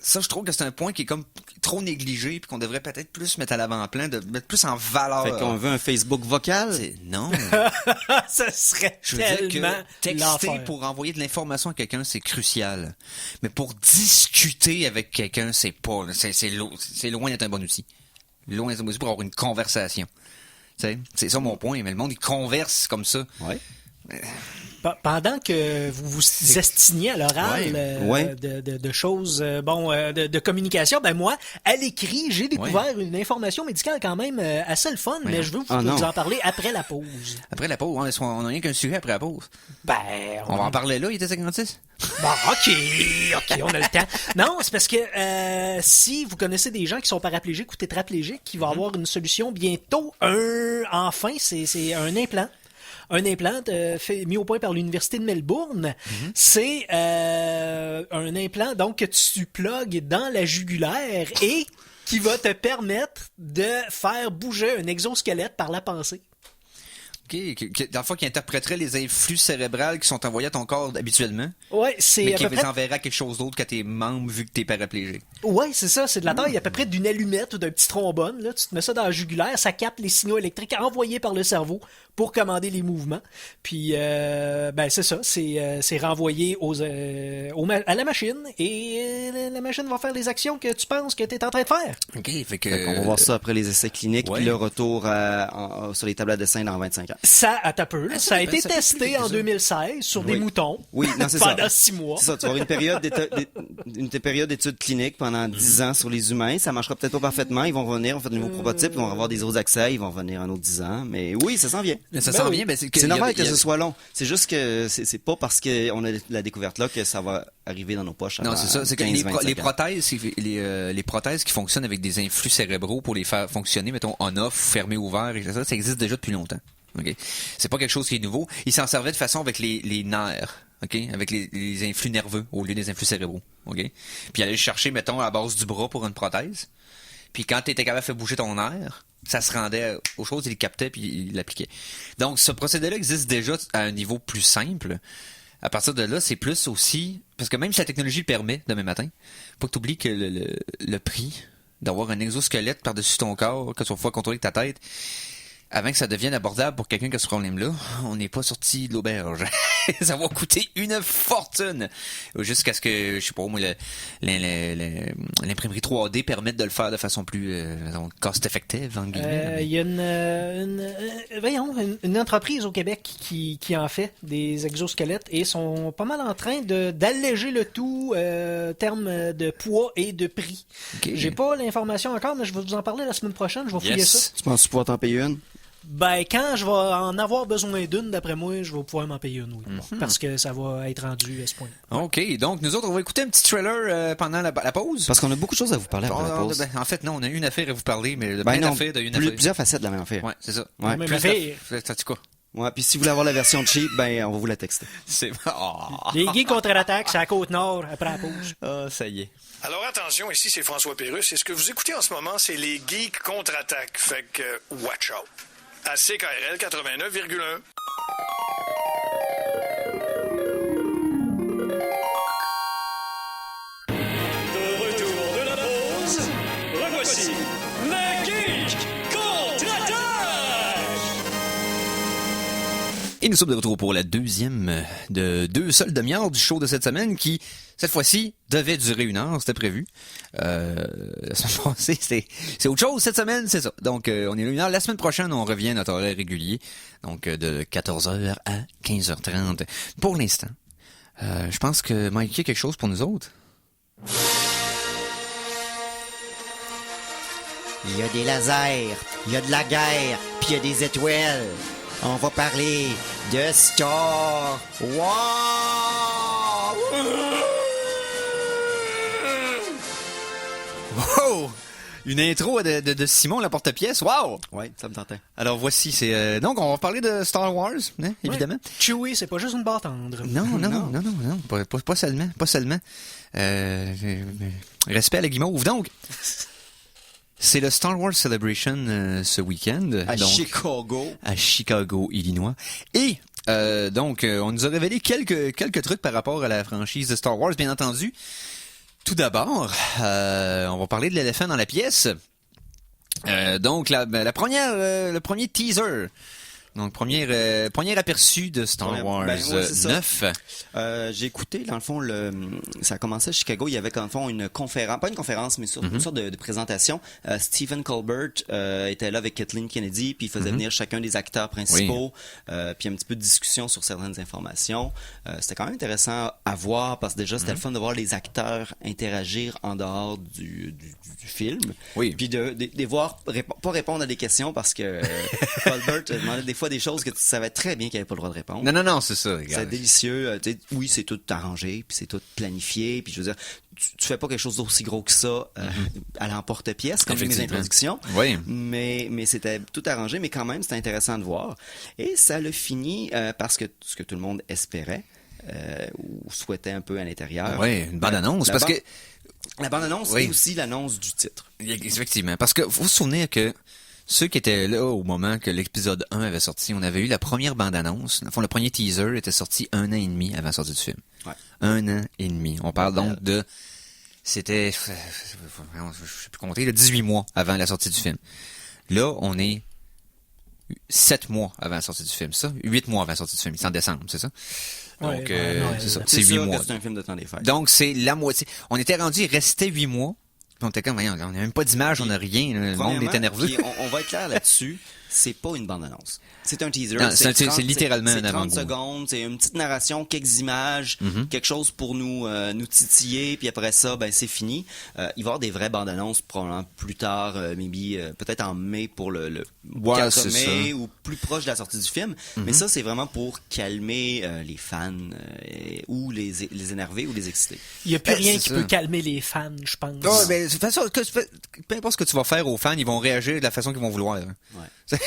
ça, je trouve que c'est un point qui est comme trop négligé puis qu'on devrait peut-être plus mettre à l'avant-plan, de mettre plus en valeur. Fait qu'on veut un Facebook vocal. Non. ça serait Je veux dire tellement que texter l'enfer. pour envoyer de l'information à quelqu'un, c'est crucial. Mais pour discuter avec quelqu'un, c'est pas. C'est loin d'être un bon outil. Loin d'être un bon outil pour avoir une conversation. Tu sais, c'est ça mon point. Mais le monde, il converse comme ça. Ouais. Pendant que vous vous estiniez à l'oral Ouais. de choses, de communication, ben moi, à l'écrit, j'ai découvert une information médicale quand même assez le fun, mais je veux Ah, non. vous en parler après la pause. Après la pause, on n'a rien qu'un sujet après la pause. Ben, On va en parler là, il était 56. Bon, OK, on a le temps. Non, c'est parce que si vous connaissez des gens qui sont paraplégiques ou tétraplégiques, qui vont avoir une solution bientôt. Enfin, c'est un implant. Un implant mis au point par l'Université de Melbourne. C'est un implant donc que tu plugues dans la jugulaire et qui va te permettre de faire bouger un exosquelette par la pensée. OK, dans le fond, qui interpréterait les influx cérébrales qui sont envoyés à ton corps habituellement, Ouais, c'est mais à qui peu les près... enverra quelque chose d'autre qu'à tes membres vu que t'es paraplégique. Ouais, c'est ça, c'est de la taille à peu près d'une allumette ou d'un petit trombone. Là. Tu te mets ça dans la jugulaire, ça capte les signaux électriques envoyés par le cerveau pour commander les mouvements. Puis, ben c'est ça, c'est renvoyé à la machine et la machine va faire les actions que tu penses que tu es en train de faire. OK, fait que... On va voir ça après les essais cliniques, ouais. puis le retour sur les tables à dessin dans 25 ans. Ça, à ta peu, là, ça a été ça peut testé plus vite en que ça. 2016 sur des Oui. moutons Oui, non, c'est ça. pendant 6 mois. C'est ça, tu vas avoir une période d'études cliniques pendant 10 ans sur les humains. Ça marchera peut-être pas parfaitement. Ils vont revenir, on fait de nouveaux prototypes, ils vont avoir des autres accès, ils vont revenir en autre 10 ans. Mais oui, ça s'en vient. Mais ça Ben s'en oui. vient, ben c'est que... C'est normal il y a- que ce soit long. C'est juste que c'est pas parce qu'on a la découverte là que ça va arriver dans nos poches. Non, avant c'est ça. C'est que 15, les 25 ans. prothèses, les prothèses qui fonctionnent avec des influx cérébraux pour les faire fonctionner, mettons, on-off, fermé, ouvert, et ça existe déjà depuis longtemps. OK? C'est pas quelque chose qui est nouveau. Ils s'en servaient de façon avec les nerfs. OK? Avec les influx nerveux au lieu des influx cérébraux. OK? Puis aller chercher, mettons, à la base du bras pour une prothèse. Puis quand tu étais capable de faire bouger ton nerf, ça se rendait aux choses, il les captait puis il l'appliquait. Donc, ce procédé-là existe déjà à un niveau plus simple. À partir de là, c'est plus aussi... Parce que même si la technologie le permet demain matin, faut que tu oublies que le prix d'avoir un exosquelette par-dessus ton corps, que tu vas pouvoir contrôler avec ta tête, avant que ça devienne abordable pour quelqu'un qui a ce problème-là, on n'est pas sorti de l'auberge. Ça va coûter une fortune. Jusqu'à ce que, je sais pas, moi, l'imprimerie 3D permette de le faire de façon plus cost-effective, entre guillemets. Il y a une entreprise au Québec qui en fait des exosquelettes et sont pas mal en train d'alléger le tout termes de poids et de prix. Ok. J'ai pas l'information encore, mais je vais vous en parler la semaine prochaine. Je vais fouiller ça. Tu penses pouvoir t'en payer une? Ben, quand je vais en avoir besoin d'une, d'après moi, je vais pouvoir m'en payer une, oui. Parce que ça va être rendu à ce point. OK, donc nous autres, on va écouter un petit trailer pendant la pause. Parce qu'on a beaucoup de choses à vous parler après la pause. En fait, non, on a une affaire à vous parler, mais Ben plein non, d'affaires d'une affaire. plusieurs facettes de la même affaire. Ouais, c'est ça. Ouais. Même Plus affaire. T'as-tu quoi? Ouais, puis si vous voulez avoir la version cheap, ben on va vous la texter. C'est... Oh. Les gays contre-attaque, c'est à Côte-Nord, après la pause. Ah, ça y est. Alors attention, ici c'est François Pérusse et ce que vous écoutez en ce moment, c'est les Geeks contre-attaque. Fait que watch out. À CKRL 89,1. De retour de la pause, revoici les Geeks contre-attaque! Et nous sommes de retour pour la deuxième de deux seules demi-heures du show de cette semaine qui, cette fois-ci, devait durer 1 heure, c'était prévu. La semaine passée, c'est autre chose. Cette semaine, c'est ça. Donc, on est là 1 heure. La semaine prochaine, on revient à notre horaire régulier. Donc, de 14h à 15h30. Pour l'instant, je pense que Mike a quelque chose pour nous autres. Il y a des lasers, il y a de la guerre, puis il y a des étoiles. On va parler de Star Wars. Wow! Une intro de Simon la porte-pièce. Wow! Ouais, ça me tentait. Alors voici, c'est donc on va parler de Star Wars, hein, évidemment. Ouais. Chewie, c'est pas juste une barre tendre. Non, pas seulement. Respect à la guimauve. Donc, c'est le Star Wars Celebration ce week-end. À Chicago, Illinois. Et donc, on nous a révélé quelques trucs par rapport à la franchise de Star Wars, bien entendu. Tout d'abord, on va parler de l'éléphant dans la pièce. Donc, le premier teaser. Donc, premier aperçu de Star Wars 9. J'ai écouté, dans le fond, ça a commencé à Chicago. Il y avait, dans le fond, une conférence, pas une conférence, mais une sorte de présentation. Stephen Colbert était là avec Kathleen Kennedy, puis il faisait venir chacun des acteurs principaux, puis un petit peu de discussion sur certaines informations. C'était quand même intéressant à voir, parce que déjà, c'était le fun de voir les acteurs interagir en dehors du film. Oui. Puis de voir, pas répondre à des questions, parce que Colbert demandait des fois des choses que tu savais très bien qu'il n'avait pas le droit de répondre. Non, c'est ça. C'est délicieux. Oui, c'est tout arrangé, puis c'est tout planifié, puis je veux dire, tu fais pas quelque chose d'aussi gros que ça à l'emporte-pièce, comme mes introductions. Oui. Mais c'était tout arrangé, mais quand même, c'était intéressant de voir. Et ça le finit parce que ce que tout le monde espérait ou souhaitait un peu à l'intérieur. Oui, une bande-annonce, parce que... La bande-annonce et aussi l'annonce du titre. Effectivement, parce que vous vous souvenez que ceux qui étaient là au moment que l'épisode 1 avait sorti, on avait eu la première bande-annonce. Dans le fond, le premier teaser était sorti 1 an et demi avant la sortie du film. Ouais. 1 an et demi. On parle donc de... C'était... Je sais plus compter, 18 mois avant la sortie du film. Là, on est 7 mois avant la sortie du film. Ça, 8 mois avant la sortie du film. C'est en décembre, c'est ça? Donc, c'est ça. C'est 8 mois. C'est un film de temps des fêtes. Donc, c'est la moitié. On était rendu, il restait 8 mois. On était comme, voyons, on n'a même pas d'image, on n'a rien. Le monde était nerveux. On va être clair là-dessus. C'est pas une bande-annonce. C'est un teaser. Non, c'est littéralement un avant-goût. C'est 30 secondes, c'est une petite narration, quelques images, quelque chose pour nous titiller, puis après ça, ben c'est fini. Il va y avoir des vraies bandes-annonces probablement plus tard, peut-être en mai pour le 4 mai ou plus proche de la sortie du film. Mais ça, c'est vraiment pour calmer les fans ou les énerver ou les exciter. Il n'y a plus rien qui peut calmer les fans, je pense. Oh, ben, de toute façon, peu importe ce que tu vas faire aux fans, ils vont réagir de la façon qu'ils vont vouloir. Hein. Ouais.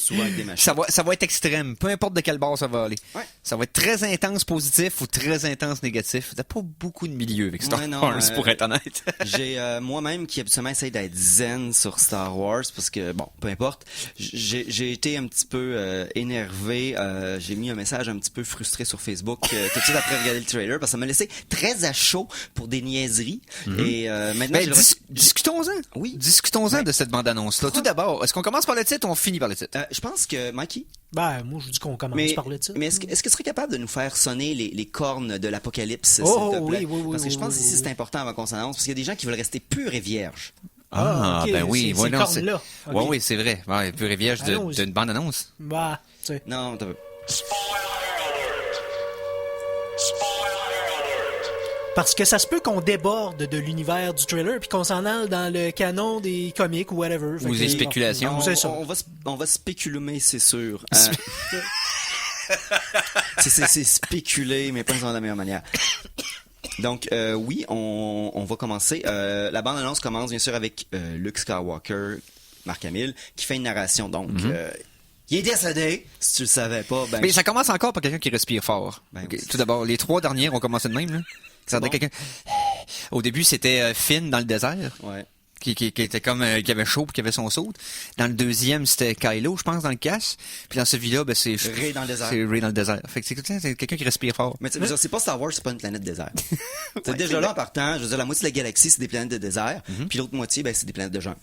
Souvent avec des machines. Ça va être extrême, peu importe de quel bord ça va aller. Ouais. Ça va être très intense positif ou très intense négatif. T'as pas beaucoup de milieu avec Star Wars, pour être honnête. J'ai moi-même qui absolument essaye d'être zen sur Star Wars parce que, bon, peu importe, j'ai été un petit peu énervé. J'ai mis un message un petit peu frustré sur Facebook tout de suite après regarder le trailer parce que ça m'a laissé très à chaud pour des niaiseries. Et maintenant, discutons-en. Oui. Discutons-en de cette bande-annonce-là. Tout d'abord, est-ce qu'on commence par le titre ou on finit par le titre? Je pense que, Mikey... Ben, moi, je dis qu'on commence par le titre. Mais est-ce que tu serais capable de nous faire sonner les cornes de l'apocalypse, s'il te plaît? Oui. Parce que je pense que ici, c'est important avant qu'on s'annonce, parce qu'il y a des gens qui veulent rester purs et vierges. Okay. Ben oui. Ces cornes-là. Okay. Oui, c'est vrai. Ouais, pur et vierge d'une bande-annonce. Bah, tu sais. Non, t'as peu. Parce que ça se peut qu'on déborde de l'univers du trailer puis qu'on s'en aille dans le canon des comics ou whatever. Ou des spéculations. On va spéculer, c'est sûr. C'est spéculer, mais pas de la meilleure manière. Donc, oui, on va commencer. La bande-annonce commence, bien sûr, avec Luke Skywalker, Mark Hamill, qui fait une narration. Donc, il est décédé, si tu le savais pas. Ben, mais ça commence encore par quelqu'un qui respire fort. Ben, okay. Tout d'abord, les 3 derniers ont commencé de même. Là. Ça quelqu'un. Au début, c'était Finn dans le désert. Ouais. Qui était comme qui avait chaud puis qui avait son saut. Dans le deuxième, c'était Kylo, je pense, dans le cache. Puis dans celui-là, ben c'est Rey dans le désert. C'est Rey dans le désert. Fait que c'est quelqu'un qui respire fort. Mais c'est pas Star Wars, c'est pas une planète désert. C'est déjà là en partant, je veux dire, la moitié de la galaxie, c'est des planètes de désert, puis l'autre moitié, ben c'est des planètes de jungle.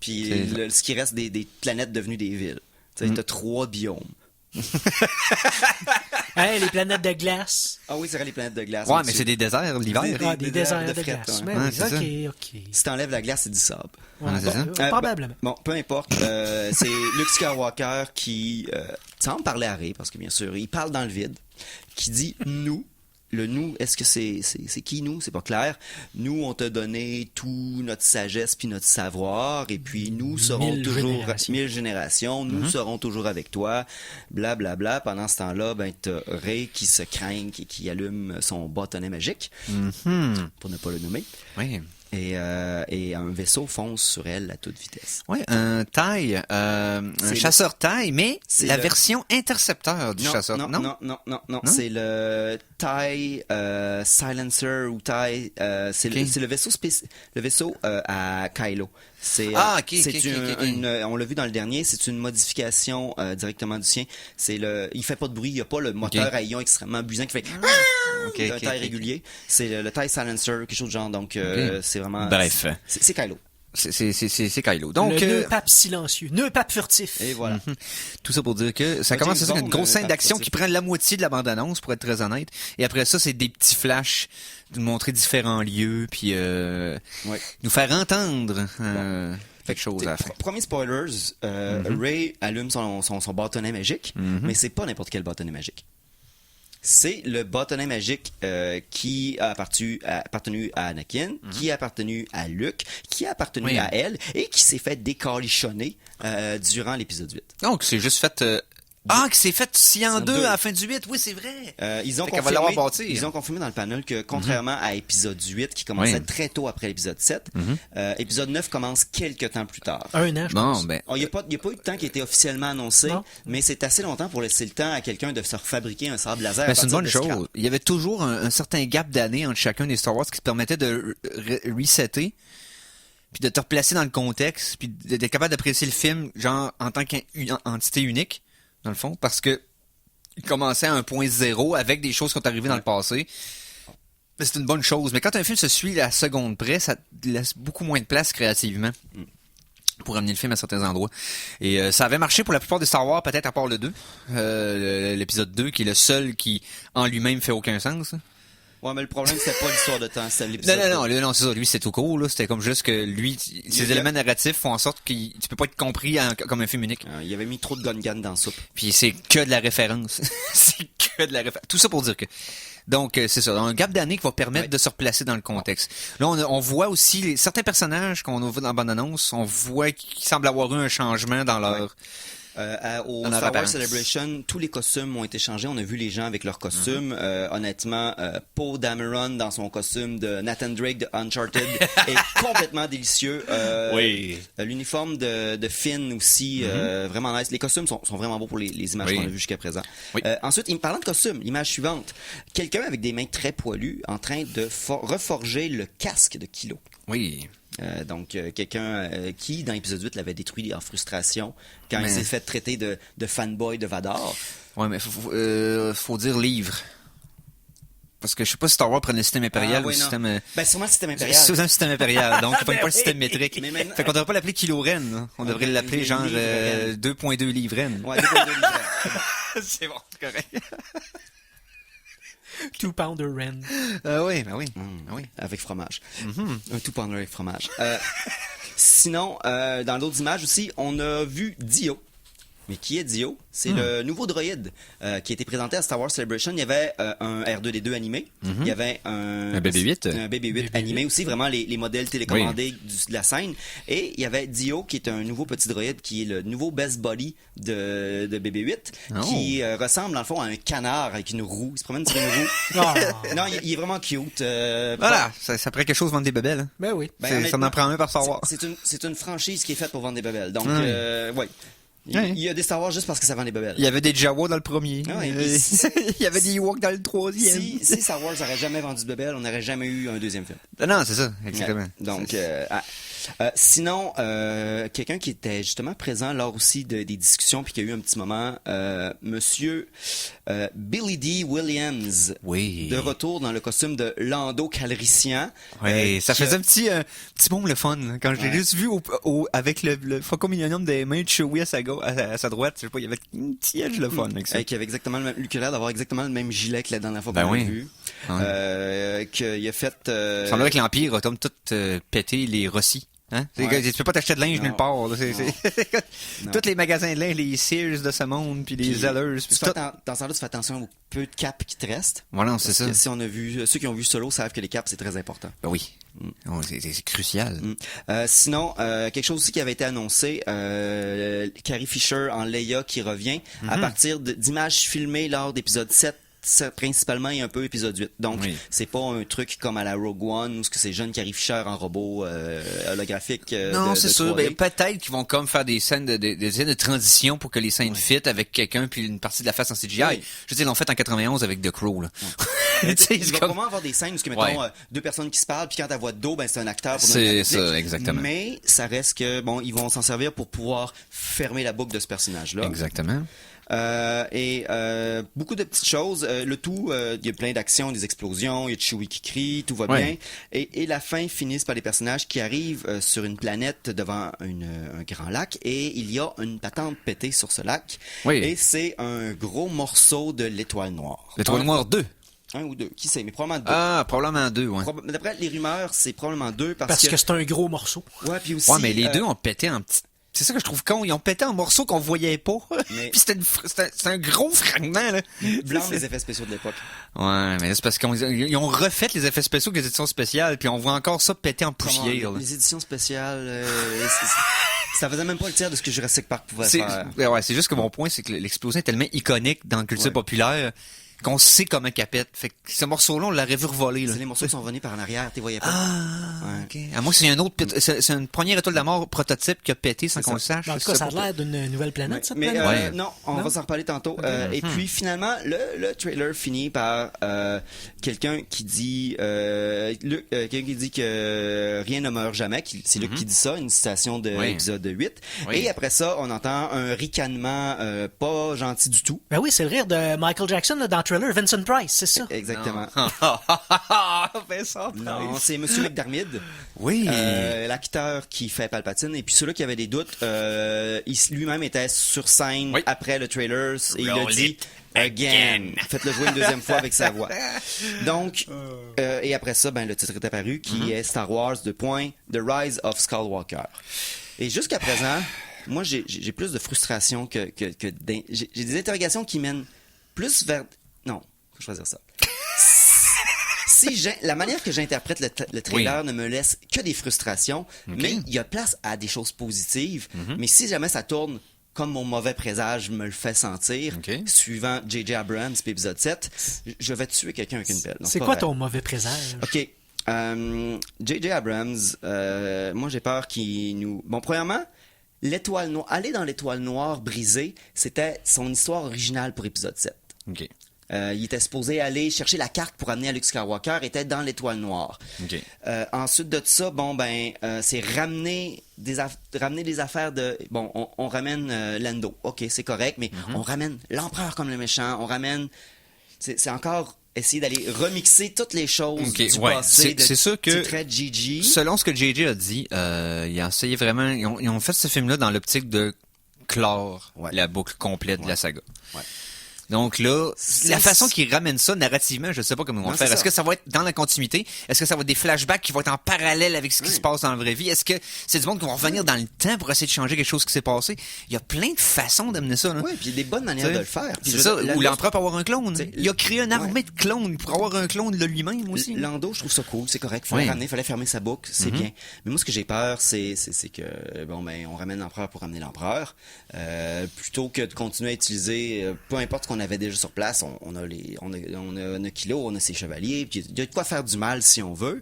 Puis ce qui reste des planètes devenues des villes. T'as 3 biomes. Hein, les planètes de glace. Ah oui, c'est vrai, les planètes de glace. Ouais, mais c'est des déserts l'hiver. Des déserts de fret, glace. ouais. Mais Ouais, oui, c'est ok. Si t'enlèves la glace, c'est du sable. Ouais, c'est ça. Probablement. Bon, peu importe. C'est Luke Skywalker qui semble parler à Rey, parce que bien sûr, il parle dans le vide, qui dit « nous ». Le nous, est-ce que c'est qui nous? C'est pas clair. Nous, on t'a donné tout notre sagesse puis notre savoir, et puis nous serons 1000 toujours générations. 1000 générations, nous serons toujours avec toi, blablabla. Bla, bla. Pendant ce temps-là, ben t'as Rey qui se craint et qui allume son bâtonnet magique, pour ne pas le nommer. Oui. Et un vaisseau fonce sur elle à toute vitesse. Ouais, un taille, un C'est chasseur taille, mais c'est la le- version intercepteur du chasseur. Non. C'est le TIE Silencer ou TIE. C'est Ok. le vaisseau le vaisseau à Kylo. C'est Ah, ok, c'est ok. on l'a vu dans le dernier, c'est une modification directement du sien. Il fait pas de bruit, il y a pas le moteur Ok. à ion extrêmement buzzant qui fait Ok, un ok, TIE ok. régulier. C'est le TIE Silencer, quelque chose de genre. Donc c'est vraiment. Bref. C'est Kylo. C'est Kylo. Donc, le nœud pape silencieux, nœud pape furtif. Et voilà. tout ça pour dire que ça Ouais, commence James avec une Bond, grosse scène pas d'action sportif. qui prend la moitié de la bande-annonce, pour être très honnête. Et après ça, c'est des petits flashs de montrer différents lieux, puis Ouais. nous faire entendre quelque chose T'sais, à la fin. Premier spoilers, Rey allume son bâtonnet magique, mais c'est pas n'importe quel bâtonnet magique. C'est le bâtonnet magique qui a appartenu à Anakin, qui a appartenu à Luke, qui a appartenu Oui. à elle, et qui s'est fait décalichonner durant l'épisode 8. Donc, c'est juste fait... Ah, que c'est fait scié en En deux deux. à la fin du 8, oui, c'est vrai. Ils ont Fait qu'elle va l'avoir bâti. ils ont confirmé dans le panel que, contrairement à épisode 8, qui commençait Oui. très tôt après l'épisode 7, épisode 9 commence quelques temps plus tard. Un an, je pense. Bon, ben... Il n'y a pas eu de temps qui a été officiellement annoncé, Non. mais c'est assez longtemps pour laisser le temps à quelqu'un de se refabriquer un sabre laser. Ben, à c'est une partir bonne de scrap. chose. Il y avait toujours un certain gap d'années entre chacun des Star Wars qui te permettait de resetter, puis de te replacer dans le contexte, puis d'être capable d'apprécier le film, genre, en tant qu'entité unique, dans le fond, parce que il commençait à un point zéro avec des choses qui sont arrivées dans le passé. Mais c'est une bonne chose. Mais quand un film se suit à la seconde près, ça laisse beaucoup moins de place créativement pour amener le film à certains endroits. Et ça avait marché pour la plupart des Star Wars, peut-être à part le 2. L'épisode 2, qui est le seul qui, en lui-même, fait aucun sens. Ouais, mais le problème, c'était pas l'histoire de temps, c'était l'épisode. Non, c'est ça. Lui, c'était tout court, là. C'était comme juste que lui, ses éléments narratifs font en sorte que tu peux pas être compris comme un film unique. Il avait mis trop de Gungan dans la soupe. Puis c'est que de la référence. C'est que de la référence. Tout ça pour dire que... Donc, c'est ça. Un gap d'années qui va permettre de se replacer dans le contexte. Là, on voit aussi certains personnages qu'on voit dans la bande-annonce, on voit qu'ils semblent avoir eu un changement dans leur... Au Dans leur Star Wars apparence. Celebration, tous les costumes ont été changés. On a vu les gens avec leurs costumes. Honnêtement, Poe Dameron dans son costume de Nathan Drake de Uncharted est complètement délicieux. Oui. L'uniforme de Finn aussi, vraiment nice. Les costumes sont vraiment beaux pour les images Oui. qu'on a vues jusqu'à présent. Oui. Ensuite, parlant de costumes, l'image suivante. Quelqu'un avec des mains très poilues en train de reforger le casque de Kylo. Oui. Donc, quelqu'un qui, dans l'épisode 8, l'avait détruit en frustration quand Mais- il s'est fait traiter de fanboy de Vador. Ouais, mais faut dire livre. Parce que je sais pas si Star Wars prenait le système impérial ou oui, le non. système... Ben, sûrement le système impérial. C'est un système impérial, donc il prend pas le système métrique. Mais maintenant- Fait qu'on devrait pas l'appeler Kylo Ren. Hein. On devrait l'appeler genre livre Ren. 2.2 livres Ren. Ouais, 2.2 livres. C'est bon, c'est correct. 2 pounder Ren. Oui, ben oui. Ah oui. Avec fromage. Un tout pounder avec fromage. Sinon, dans d'autres images aussi, on a vu Dio. Mais qui est Dio? C'est le nouveau droïde qui a été présenté à Star Wars Celebration. Il y avait un R2D2 animé. Il y avait un BB-8. Un BB-8 animé aussi, vraiment les modèles télécommandés de la scène. Et il y avait Dio qui est un nouveau petit droïde qui est le nouveau best buddy de BB-8 Oh. qui ressemble dans le fond à un canard avec une roue. Il se promène sur une roue. Ah. Non, il est vraiment cute. Voilà, ça prend quelque chose vendre des bebelles. Hein. Ben oui. Ben, Ça en honnêtement, prend un par Star Wars. C'est une franchise qui est faite pour vendre des babelles. Donc, Ouais. ouais. Ouais. Il y a des Star Wars juste parce que ça vend des babelles. Il y avait des Jawa dans le premier. Ah ouais, Il y avait des Ewoks dans le troisième. Si Star Wars n'aurait jamais vendu de babelles, on n'aurait jamais eu un deuxième film. Non, c'est ça, exactement. Donc, Sinon, quelqu'un qui était justement présent lors aussi des discussions puis qui a eu un petit moment, Monsieur Billy D. Williams, Oui. de retour dans le costume de Lando Calrissian. Oui, ça qui faisait a- un petit bombe le fun. Là. Quand je l'ai juste vu avec le Faucon Millenium des mains de Chewie à sa droite, je sais pas, il y avait un petit edge le fun avec ça. qui avait exactement le même, lui qui a l'air d'avoir exactement le même gilet que la dernière fois Ben qu'on oui. l'a vu. Qu'il a fait... Il semblerait que l'Empire a comme tout pété les Rossi. Hein? Ouais. Tu peux pas t'acheter de linge Non. nulle part. Là. Non. Tous les magasins de linge, les Sears de ce monde, puis les Zellers. Tu puis fais tout. dans ce temps-là, tu fais attention au peu de capes qui te restent. Voilà, c'est Parce ça. que si on a vu, ceux qui ont vu Solo savent que les capes, c'est très important. Ben oui. Oh, c'est crucial. Sinon, quelque chose aussi qui avait été annoncé, Carrie Fisher en Leia qui revient à partir d'images filmées lors d'épisode 7, principalement et un peu épisode 8. Donc, Oui. c'est pas un truc comme à la Rogue One où ce que c'est jeune Carrie Fisher en robot holographique. Non, c'est sûr. 3D. Ben, peut-être qu'ils vont comme faire des scènes des scènes de transition pour que les scènes fit avec quelqu'un puis une partie de la face en CGI. Oui. Je veux dire, ils l'ont fait en 91 avec The Crow. Là. Tu sais, Il c'est va comme- vraiment avoir des scènes où, mettons, Ouais. deux personnes qui se parlent, puis quand ta voix de dos, ben, c'est un acteur pour donner C'est la réplique. ça, exactement. Mais ça reste que, bon, ils vont s'en servir pour pouvoir fermer la boucle de ce personnage-là. Exactement. Beaucoup de petites choses. Le tout, il y a plein d'actions, des explosions, il y a Chewie qui crie, tout va Ouais. bien. Et la fin finisse par des personnages qui arrivent sur une planète devant un grand lac et il y a une patente pétée sur ce lac. Oui. Et c'est un gros morceau de l'étoile noire. L'étoile noire 2. Un ou deux, qui sait, mais probablement deux. Ah, probablement 2, ouais. D'après les rumeurs, c'est probablement deux parce Parce que c'est un gros morceau. ouais, puis aussi, Ouais, mais les deux ont pété en petits. C'est ça que je trouve con. Ils ont pété en morceaux qu'on voyait pas. Mais- Puis c'était un gros fragment, là. blâme les effets spéciaux de l'époque. Ouais, mais c'est parce qu'ils ont refait les effets spéciaux avec les éditions spéciales, puis on voit encore ça péter en poussière. là. Les éditions spéciales, ça faisait même pas le tiers de ce que Jurassic Park pouvait C'est faire. ouais, c'est juste que mon point, c'est que l'explosion est tellement iconique dans la culture Ouais. populaire qu'on sait comment qu'elle pète. Fait que ce morceau-là, on l'aurait vu revoler. Là. C'est les morceaux qui sont venus par en arrière, tu voyais pas. Ah, Ouais. ok. À moi, c'est un autre, c'est une première étoile de la mort prototype qui a pété sans C'est qu'on le ça. sache. En tout c'est cas, ça a pour- l'air d'une nouvelle planète, cette Mais planète. Ouais. non, on va s'en reparler tantôt. Et puis finalement, le trailer finit par quelqu'un qui dit que rien ne meurt jamais. C'est Luke qui dit ça, une citation de Oui. épisode 8. Oui. Et après ça, on entend un ricanement pas gentil du tout. Ben oui, c'est le rire de Michael Jackson là, dans le trailer Vincent Price, c'est ça. Exactement. Vincent Non, Price. c'est Monsieur McDermid. Oui. L'acteur qui fait Palpatine. Et puis ceux-là qui avaient des doutes, il lui-même était sur scène Oui. après le trailer et il a Roll dit it again. Faites-le jouer une deuxième fois avec sa voix. Donc, et après ça, ben, le titre est apparu qui est Star Wars The Rise of Skywalker. Et jusqu'à présent, moi j'ai plus de frustration que j'ai des interrogations qui mènent plus vers... Non, faut choisir ça. La manière que j'interprète le trailer ne me laisse que des frustrations, mais il y a place à des choses positives. Mais si jamais ça tourne comme mon mauvais présage me le fait sentir, suivant J.J. Abrams puis épisode 7, je vais tuer quelqu'un avec une pelle. Non, C'est pas quoi vrai. ton mauvais présage? OK. J.J. Abrams, moi j'ai peur qu'il nous... Bon, premièrement, l'étoile noire, aller dans l'étoile noire brisée, c'était son histoire originale pour épisode 7. OK. Il était supposé aller chercher la carte pour amener à Luke Skywalker, était dans l'étoile noire. OK. Ensuite de ça, c'est ramener des affaires de... Bon, on ramène Lando. OK, c'est correct, mais on ramène l'empereur comme le méchant, on ramène... C'est encore essayer d'aller remixer toutes les choses Ok, du ouais. passé. C'est sûr que- C'est très GG. Selon ce que JJ a dit, il a essayé vraiment. Ils ont fait ce film-là dans l'optique de clore la boucle complète de la saga. Ouais. Donc là, la façon qu'ils ramènent ça narrativement, je sais pas comment ils vont Non, le faire. c'est Est-ce ça. que ça va être dans la continuité? Est-ce que ça va être des flashbacks qui vont être en parallèle avec ce qui se passe dans la vraie vie? Est-ce que c'est du monde qui vont revenir dans le temps pour essayer de changer quelque chose qui s'est passé? Il y a plein de façons d'amener ça. Là. Oui, puis il y a des bonnes manières T'sais, de le faire. Puis C'est je ça, veux dire, ou l'empereur peut avoir un clone. T'sais, Il a créé une armée de clones pour avoir un clone de lui-même aussi. Lando, je trouve ça cool, c'est correct. Fallait Oui. ramener, fallait fermer sa boucle, c'est bien. Mais moi, ce que j'ai peur, c'est que on ramène l'empereur pour ramener l'empereur, plutôt que de continuer à utiliser, peu importe ce qu'on qu'on avait déjà sur place. On a Kilo, on a ses chevaliers, puis il y a de quoi faire du mal si on veut.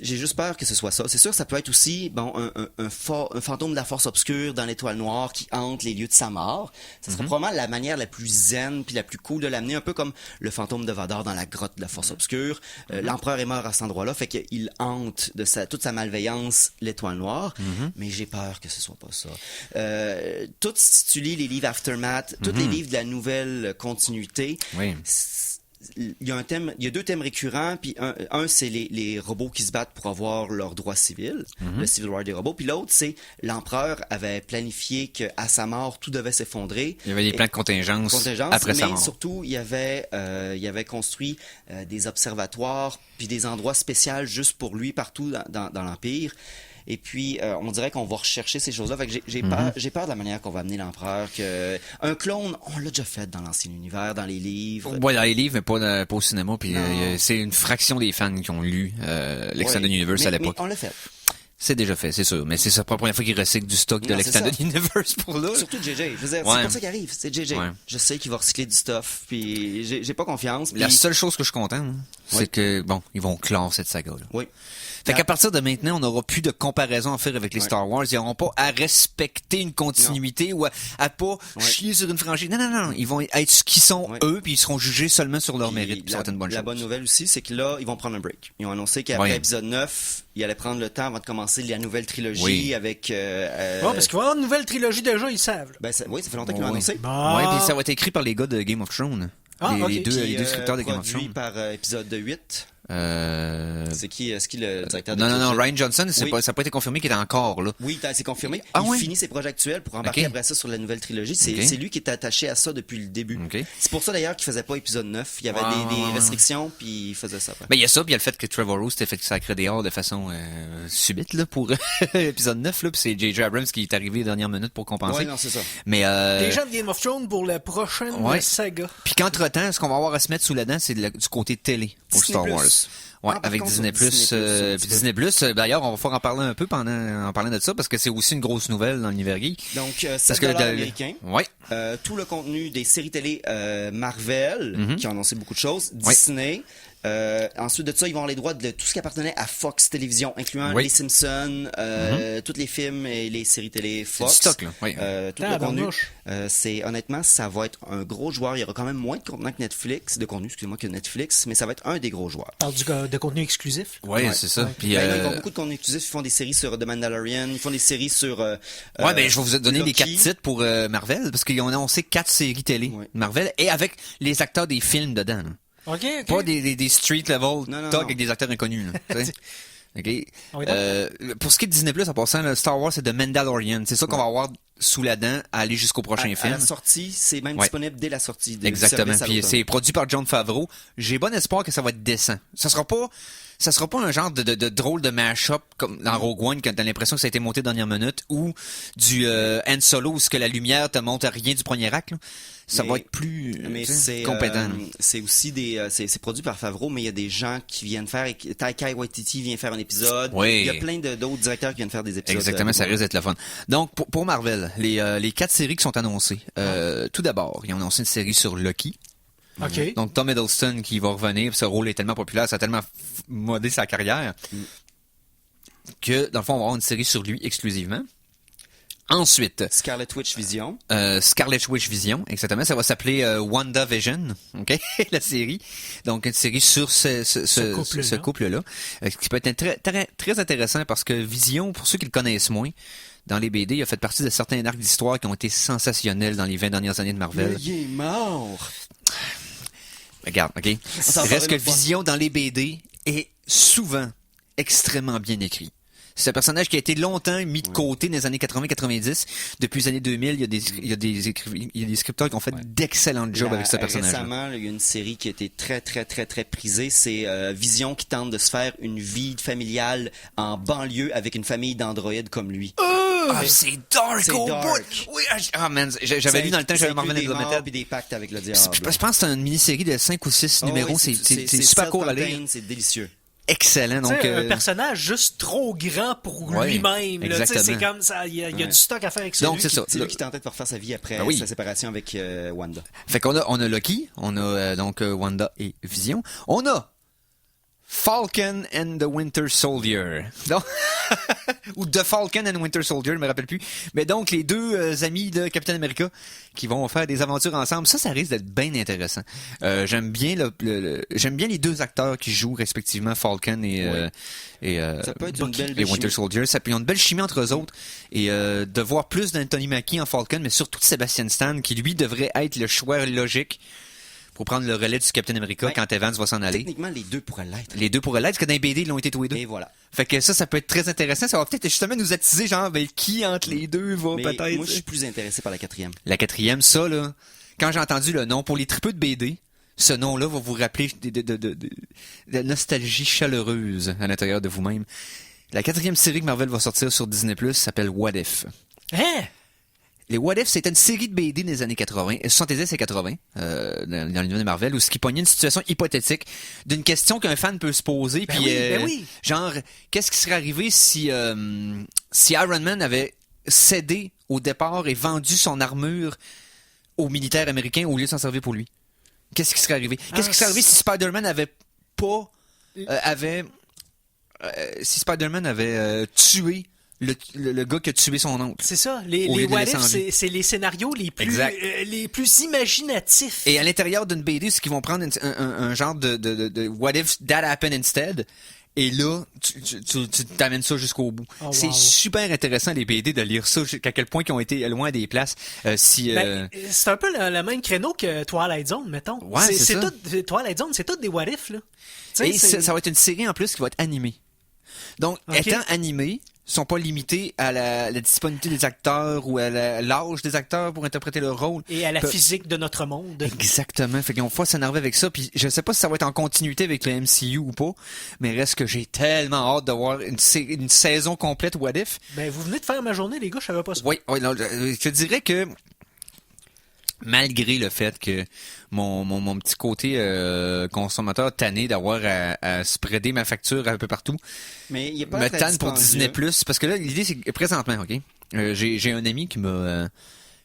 J'ai juste peur que ce soit ça. C'est sûr, ça peut être aussi un fantôme de la force obscure dans l'étoile noire qui hante les lieux de sa mort. Ça serait probablement la manière la plus zen puis la plus cool de l'amener, un peu comme le fantôme de Vador dans la grotte de la force obscure. L'empereur est mort à cet endroit-là, fait qu'il hante de toute sa malveillance l'étoile noire, mais j'ai peur que ce soit pas ça. Si tu lis les livres Aftermath, tous les livres de la nouvelle continuité, il y a 2 thèmes récurrents, puis un c'est les robots qui se battent pour avoir leurs droits civils, le Civil War des robots, puis l'autre c'est l'empereur avait planifié qu'à sa mort tout devait s'effondrer. Il y avait des plans de contingence après sa mort. Mais surtout il avait construit des observatoires puis des endroits spéciaux juste pour lui partout dans l'Empire. Et puis, on dirait qu'on va rechercher ces choses-là. Fait que j'ai peur de la manière qu'on va amener l'empereur. Un clone, on l'a déjà fait dans l'ancien univers, dans les livres. Ouais, dans les livres, mais pas au cinéma. Puis c'est une fraction des fans qui ont lu l'Extended Universe à l'époque. Mais on l'a fait. C'est déjà fait, c'est sûr. Mais c'est la première fois qu'il recycle du stock de l'Extended Universe pour là. Surtout JJ. Je veux dire, c'est pour ça qu'il arrive. C'est JJ. Ouais. Je sais qu'il va recycler du stuff. Puis j'ai pas confiance. La seule chose que je suis content, c'est que, ils vont clore cette saga-là. Oui. Fait qu'à partir de maintenant, on n'aura plus de comparaison à faire avec les Star Wars. Ils n'auront pas à respecter une continuité ou à pas chier sur une franchise. Non. Ils vont être ce qu'ils sont, eux, puis ils seront jugés seulement sur leur mérite. Ça va être une bonne chose. La bonne nouvelle aussi, c'est que là, ils vont prendre un break. Ils ont annoncé qu'après épisode 9, ils allaient prendre le temps avant de commencer la nouvelle trilogie avec... parce qu'il va y avoir une nouvelle trilogie déjà, ils savent. Ça fait longtemps qu'ils l'ont annoncé. Oui, puis ça va être écrit par les gars de Game of Thrones. Les deux scripteurs de Game of Thrones. Par épisode 8. C'est qui le directeur de Non, Rian Johnson, ça n'a pas été confirmé qu'il est encore là. Oui, c'est confirmé. Il finit ses projets actuels pour embarquer après ça sur la nouvelle trilogie. C'est lui qui est attaché à ça depuis le début. C'est pour ça d'ailleurs qu'il faisait pas épisode 9. Il y avait des restrictions, puis il faisait ça après. Il y a ça, puis il y a le fait que Trevor Rose s'était fait sacrer dehors de façon subite là, pour épisode 9, là, puis c'est J.J. Abrams qui est arrivé dernière minute pour compenser. Oui, non, c'est ça. Mais les gens de Game of Thrones pour la prochaine saga. Puis qu'entre-temps, ce qu'on va avoir à se mettre sous la dent, c'est du côté télé pour Disney Star Wars. Ouais, avec Disney+. Disney+, d'ailleurs, on va pouvoir en parler un peu en parlant de ça, parce que c'est aussi une grosse nouvelle dans l'univers geek. Donc, $7 américains. Ouais. Tout le contenu des séries télé Marvel, qui ont annoncé beaucoup de choses. Disney. Ensuite de ça, ils vont avoir les droits de tout ce qui appartenait à Fox Télévision, incluant les Simpsons, tous les films et les séries télé Fox. C'est du stock, là. Tout le contenu. Honnêtement, ça va être un gros joueur. Il y aura quand même moins de contenu que Netflix, que Netflix, mais ça va être un des gros joueurs. Parle de contenu exclusif? Oui, c'est ça. Puis, ils ont beaucoup de contenu exclusif. Ils font des séries sur The Mandalorian, ils font des séries sur... je vais vous donner les 4 titres pour Marvel, parce qu'ils ont annoncé 4 séries télé Marvel, et avec les acteurs des films dedans. Là. OK. Pas des street level talk avec des acteurs inconnus. Là, OK. Pour ce qui est de Disney+, en passant, le Star Wars, c'est The Mandalorian. C'est ça qu'on va avoir sous la dent à aller jusqu'au prochain film. À la sortie, c'est même disponible dès la sortie. Exactement. Puis c'est produit par Jon Favreau. J'ai bon espoir que ça va être décent. Ça sera pas un genre de drôle de mash-up comme dans Rogue One quand t'as l'impression que ça a été monté dernière minute, ou du Han Solo où ce que la lumière te montre rien du premier acte. Là. Ça va être plus compétent. C'est aussi c'est produit par Favreau, mais il y a des gens qui viennent faire. Taika Waititi vient faire un épisode. Oui. Il y a plein d'autres directeurs qui viennent faire des épisodes. Exactement, ça risque d'être le fun. Donc pour Marvel, les 4 séries qui sont annoncées. Tout d'abord, ils ont annoncé une série sur Loki. Okay. Donc Tom Hiddleston qui va revenir, ce rôle est tellement populaire, ça a tellement modé sa carrière que dans le fond on va avoir une série sur lui exclusivement. Ensuite, Scarlet Witch Vision. Scarlet Witch Vision, exactement. Ça va s'appeler WandaVision, ok, la série. Donc une série sur ce couple-là, qui peut être très, très, très intéressant parce que Vision, pour ceux qui le connaissent moins, dans les BD, il a fait partie de certains arcs d'histoire qui ont été sensationnels dans les 20 dernières années de Marvel. Il est mort. Regarde, ok. Reste que Vision dans les BD est souvent extrêmement bien écrit. C'est un personnage qui a été longtemps mis de côté dans les années 80-90. Depuis les années 2000, il y a des scripteurs qui ont fait d'excellents jobs avec ce personnage. Récemment, il y a une série qui a été très, très, très, très prisée. C'est Vision qui tente de se faire une vie familiale en banlieue avec une famille d'androïdes comme lui. C'est dark au bout! Oui, man, j'avais lu dans le temps, j'avais Marvel Unlimited. Puis des pactes avec le diable. Je pense que c'est une mini-série de 5 ou 6 numéros. C'est super cool à lire. C'est délicieux. excellent. Tu Donc, sais, un personnage juste trop grand pour Ouais, lui-même. Là, tu sais, c'est exactement. comme ça, il y a du stock à faire avec ça. Donc, c'est ça. C'est lui qui tentait de refaire sa vie après Ben oui. sa séparation avec Wanda. Fait qu'on on a Loki, on a donc Wanda et Vision. On a Falcon and the Winter Soldier. Donc, ou The Falcon and Winter Soldier, je me rappelle plus. Mais donc, les deux amis de Captain America qui vont faire des aventures ensemble. Ça risque d'être bien intéressant. J'aime bien j'aime bien les deux acteurs qui jouent respectivement Falcon et Ça peut être une Bucky belle et Winter chimie. Soldier. Ils ont une belle chimie entre eux autres. Et de voir plus d'Anthony Mackie en Falcon, mais surtout de Sebastian Stan, qui lui devrait être le choix logique pour prendre le relais du Captain America Ouais. quand Evans va s'en aller. Techniquement, les deux pourraient l'être. Les deux pourraient l'être, parce que dans les BD, ils l'ont été tous les deux. Et voilà. Fait que ça peut être très intéressant. Ça va peut-être justement nous attiser, genre, ben, qui entre les deux va Mais peut-être... moi, je suis plus intéressé par la 4e. La 4e, ça, là, quand j'ai entendu le nom, pour les tripeux de BD, ce nom-là va vous rappeler de la nostalgie chaleureuse à l'intérieur de vous-même. La 4e série que Marvel va sortir sur Disney+, s'appelle What If. Hein? Les What If, c'était une série de BD des années 80, 70 et 80, dans l'univers de Marvel, où ce qui pognait une situation hypothétique d'une question qu'un fan peut se poser, Ben puis oui, ben oui. genre, qu'est-ce qui serait arrivé si Iron Man avait cédé au départ et vendu son armure aux militaires américains au lieu de s'en servir pour lui? Qu'est-ce qui serait arrivé? Qu'est-ce qui serait arrivé si Spider-Man avait pas si Spider-Man avait tué le gars qui a tué son oncle? C'est ça. Les Au lieu de what laisser en if, vie. c'est les scénarios Exact. les plus imaginatifs. Et à l'intérieur d'une BD, c'est qu'ils vont prendre un genre de what if that happened instead. Et là, tu t'amènes ça jusqu'au bout. Oh, C'est wow. super intéressant, les BD, de lire ça, jusqu'à quel point ils ont été loin des places. Ben, c'est un peu le même créneau que Twilight Zone, mettons. Ouais, c'est ça. Twilight Zone, c'est tout des what if, là. Tu sais, Et ça va être une série en plus qui va être animée. Donc, Ok. étant animée, sont pas limités à la disponibilité des acteurs ou à l'âge des acteurs pour interpréter leur rôle. Et à la Pe- physique de notre monde. Exactement. Fait qu'on va s'énerver avec ça. Puis je sais pas si ça va être en continuité avec le MCU ou pas, mais reste que j'ai tellement hâte de voir une saison complète What If. Ben, vous venez de faire ma journée, les gars, je savais pas ça. Oui, non, je te dirais que malgré le fait que mon petit côté consommateur tanné d'avoir à spreader ma facture un peu partout, Mais il est pas me très tanne pour dispendieux. Disney+, parce que là, l'idée, c'est que présentement, OK, j'ai un ami qui m'a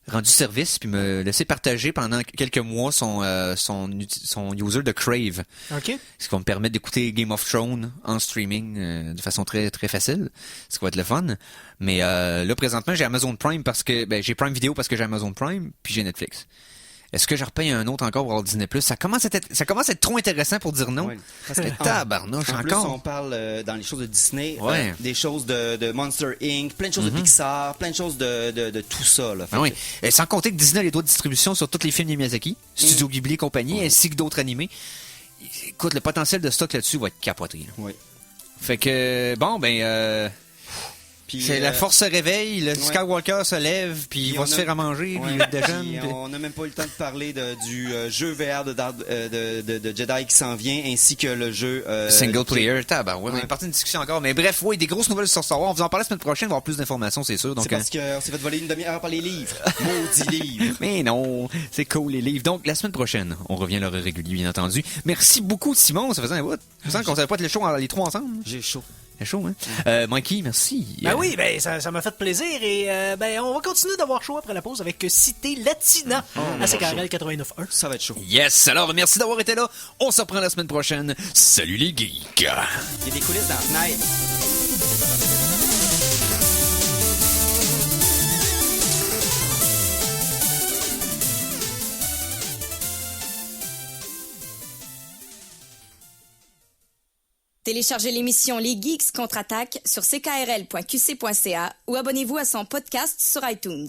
rendu service puis me laissé partager pendant quelques mois son user de Crave, OK? ce qui va me permettre d'écouter Game of Thrones en streaming de façon très très facile, ce qui va être le fun. Mais là, présentement, j'ai Amazon Prime parce que j'ai Prime Vidéo parce que j'ai Amazon Prime, puis j'ai Netflix. Est-ce que je repaye un autre encore pour avoir Disney+? Ça commence à être trop intéressant pour dire non. Ouais. Parce que Tabarnouche, en plus, encore. on parle dans les choses de Disney, Ouais. des choses de Monster Inc., plein de choses de Pixar, plein de choses de tout ça. Là. Fait Ah oui. que- Et sans compter que Disney a les droits de distribution sur tous les films de Miyazaki, Studio Ghibli et compagnie, ainsi que d'autres animés. Écoute, le potentiel de stock là-dessus va être capoté. Là. Oui. Fait que, bon, Puis, c'est la force se réveille, le Skywalker se lève, puis il va on se a- faire à manger, puis Ouais. il déjeune. Puis puis- on n'a même pas eu le temps de parler du jeu VR de Jedi qui s'en vient, ainsi que le jeu... Single player, on est Ouais. parti d'une discussion encore. Mais bref, oui, des grosses nouvelles sur Star Wars. On va vous en parler la semaine prochaine, on va avoir plus d'informations, c'est sûr. Donc, C'est parce qu'on s'est fait voler une demi-heure par les livres. Maudits livres. mais non, c'est cool les livres. Donc, la semaine prochaine, on revient à l'heure régulier, bien entendu. Merci beaucoup, Simon. Ça faisait un bout. Je sens qu'on savait pas être les shows les trois ensemble. J'ai chaud. C'est chaud, hein? Mikey, merci. Ben oui, ben ça m'a fait plaisir et ben on va continuer d'avoir chaud après la pause avec Cité Latina à CKRL 89.1. Ça va être chaud. Yes, alors merci d'avoir été là. On se reprend la semaine prochaine. Salut les geeks. Il y a des coulisses dans la fenêtre. Téléchargez l'émission Les Geeks contre-attaque sur ckrl.qc.ca ou abonnez-vous à son podcast sur iTunes.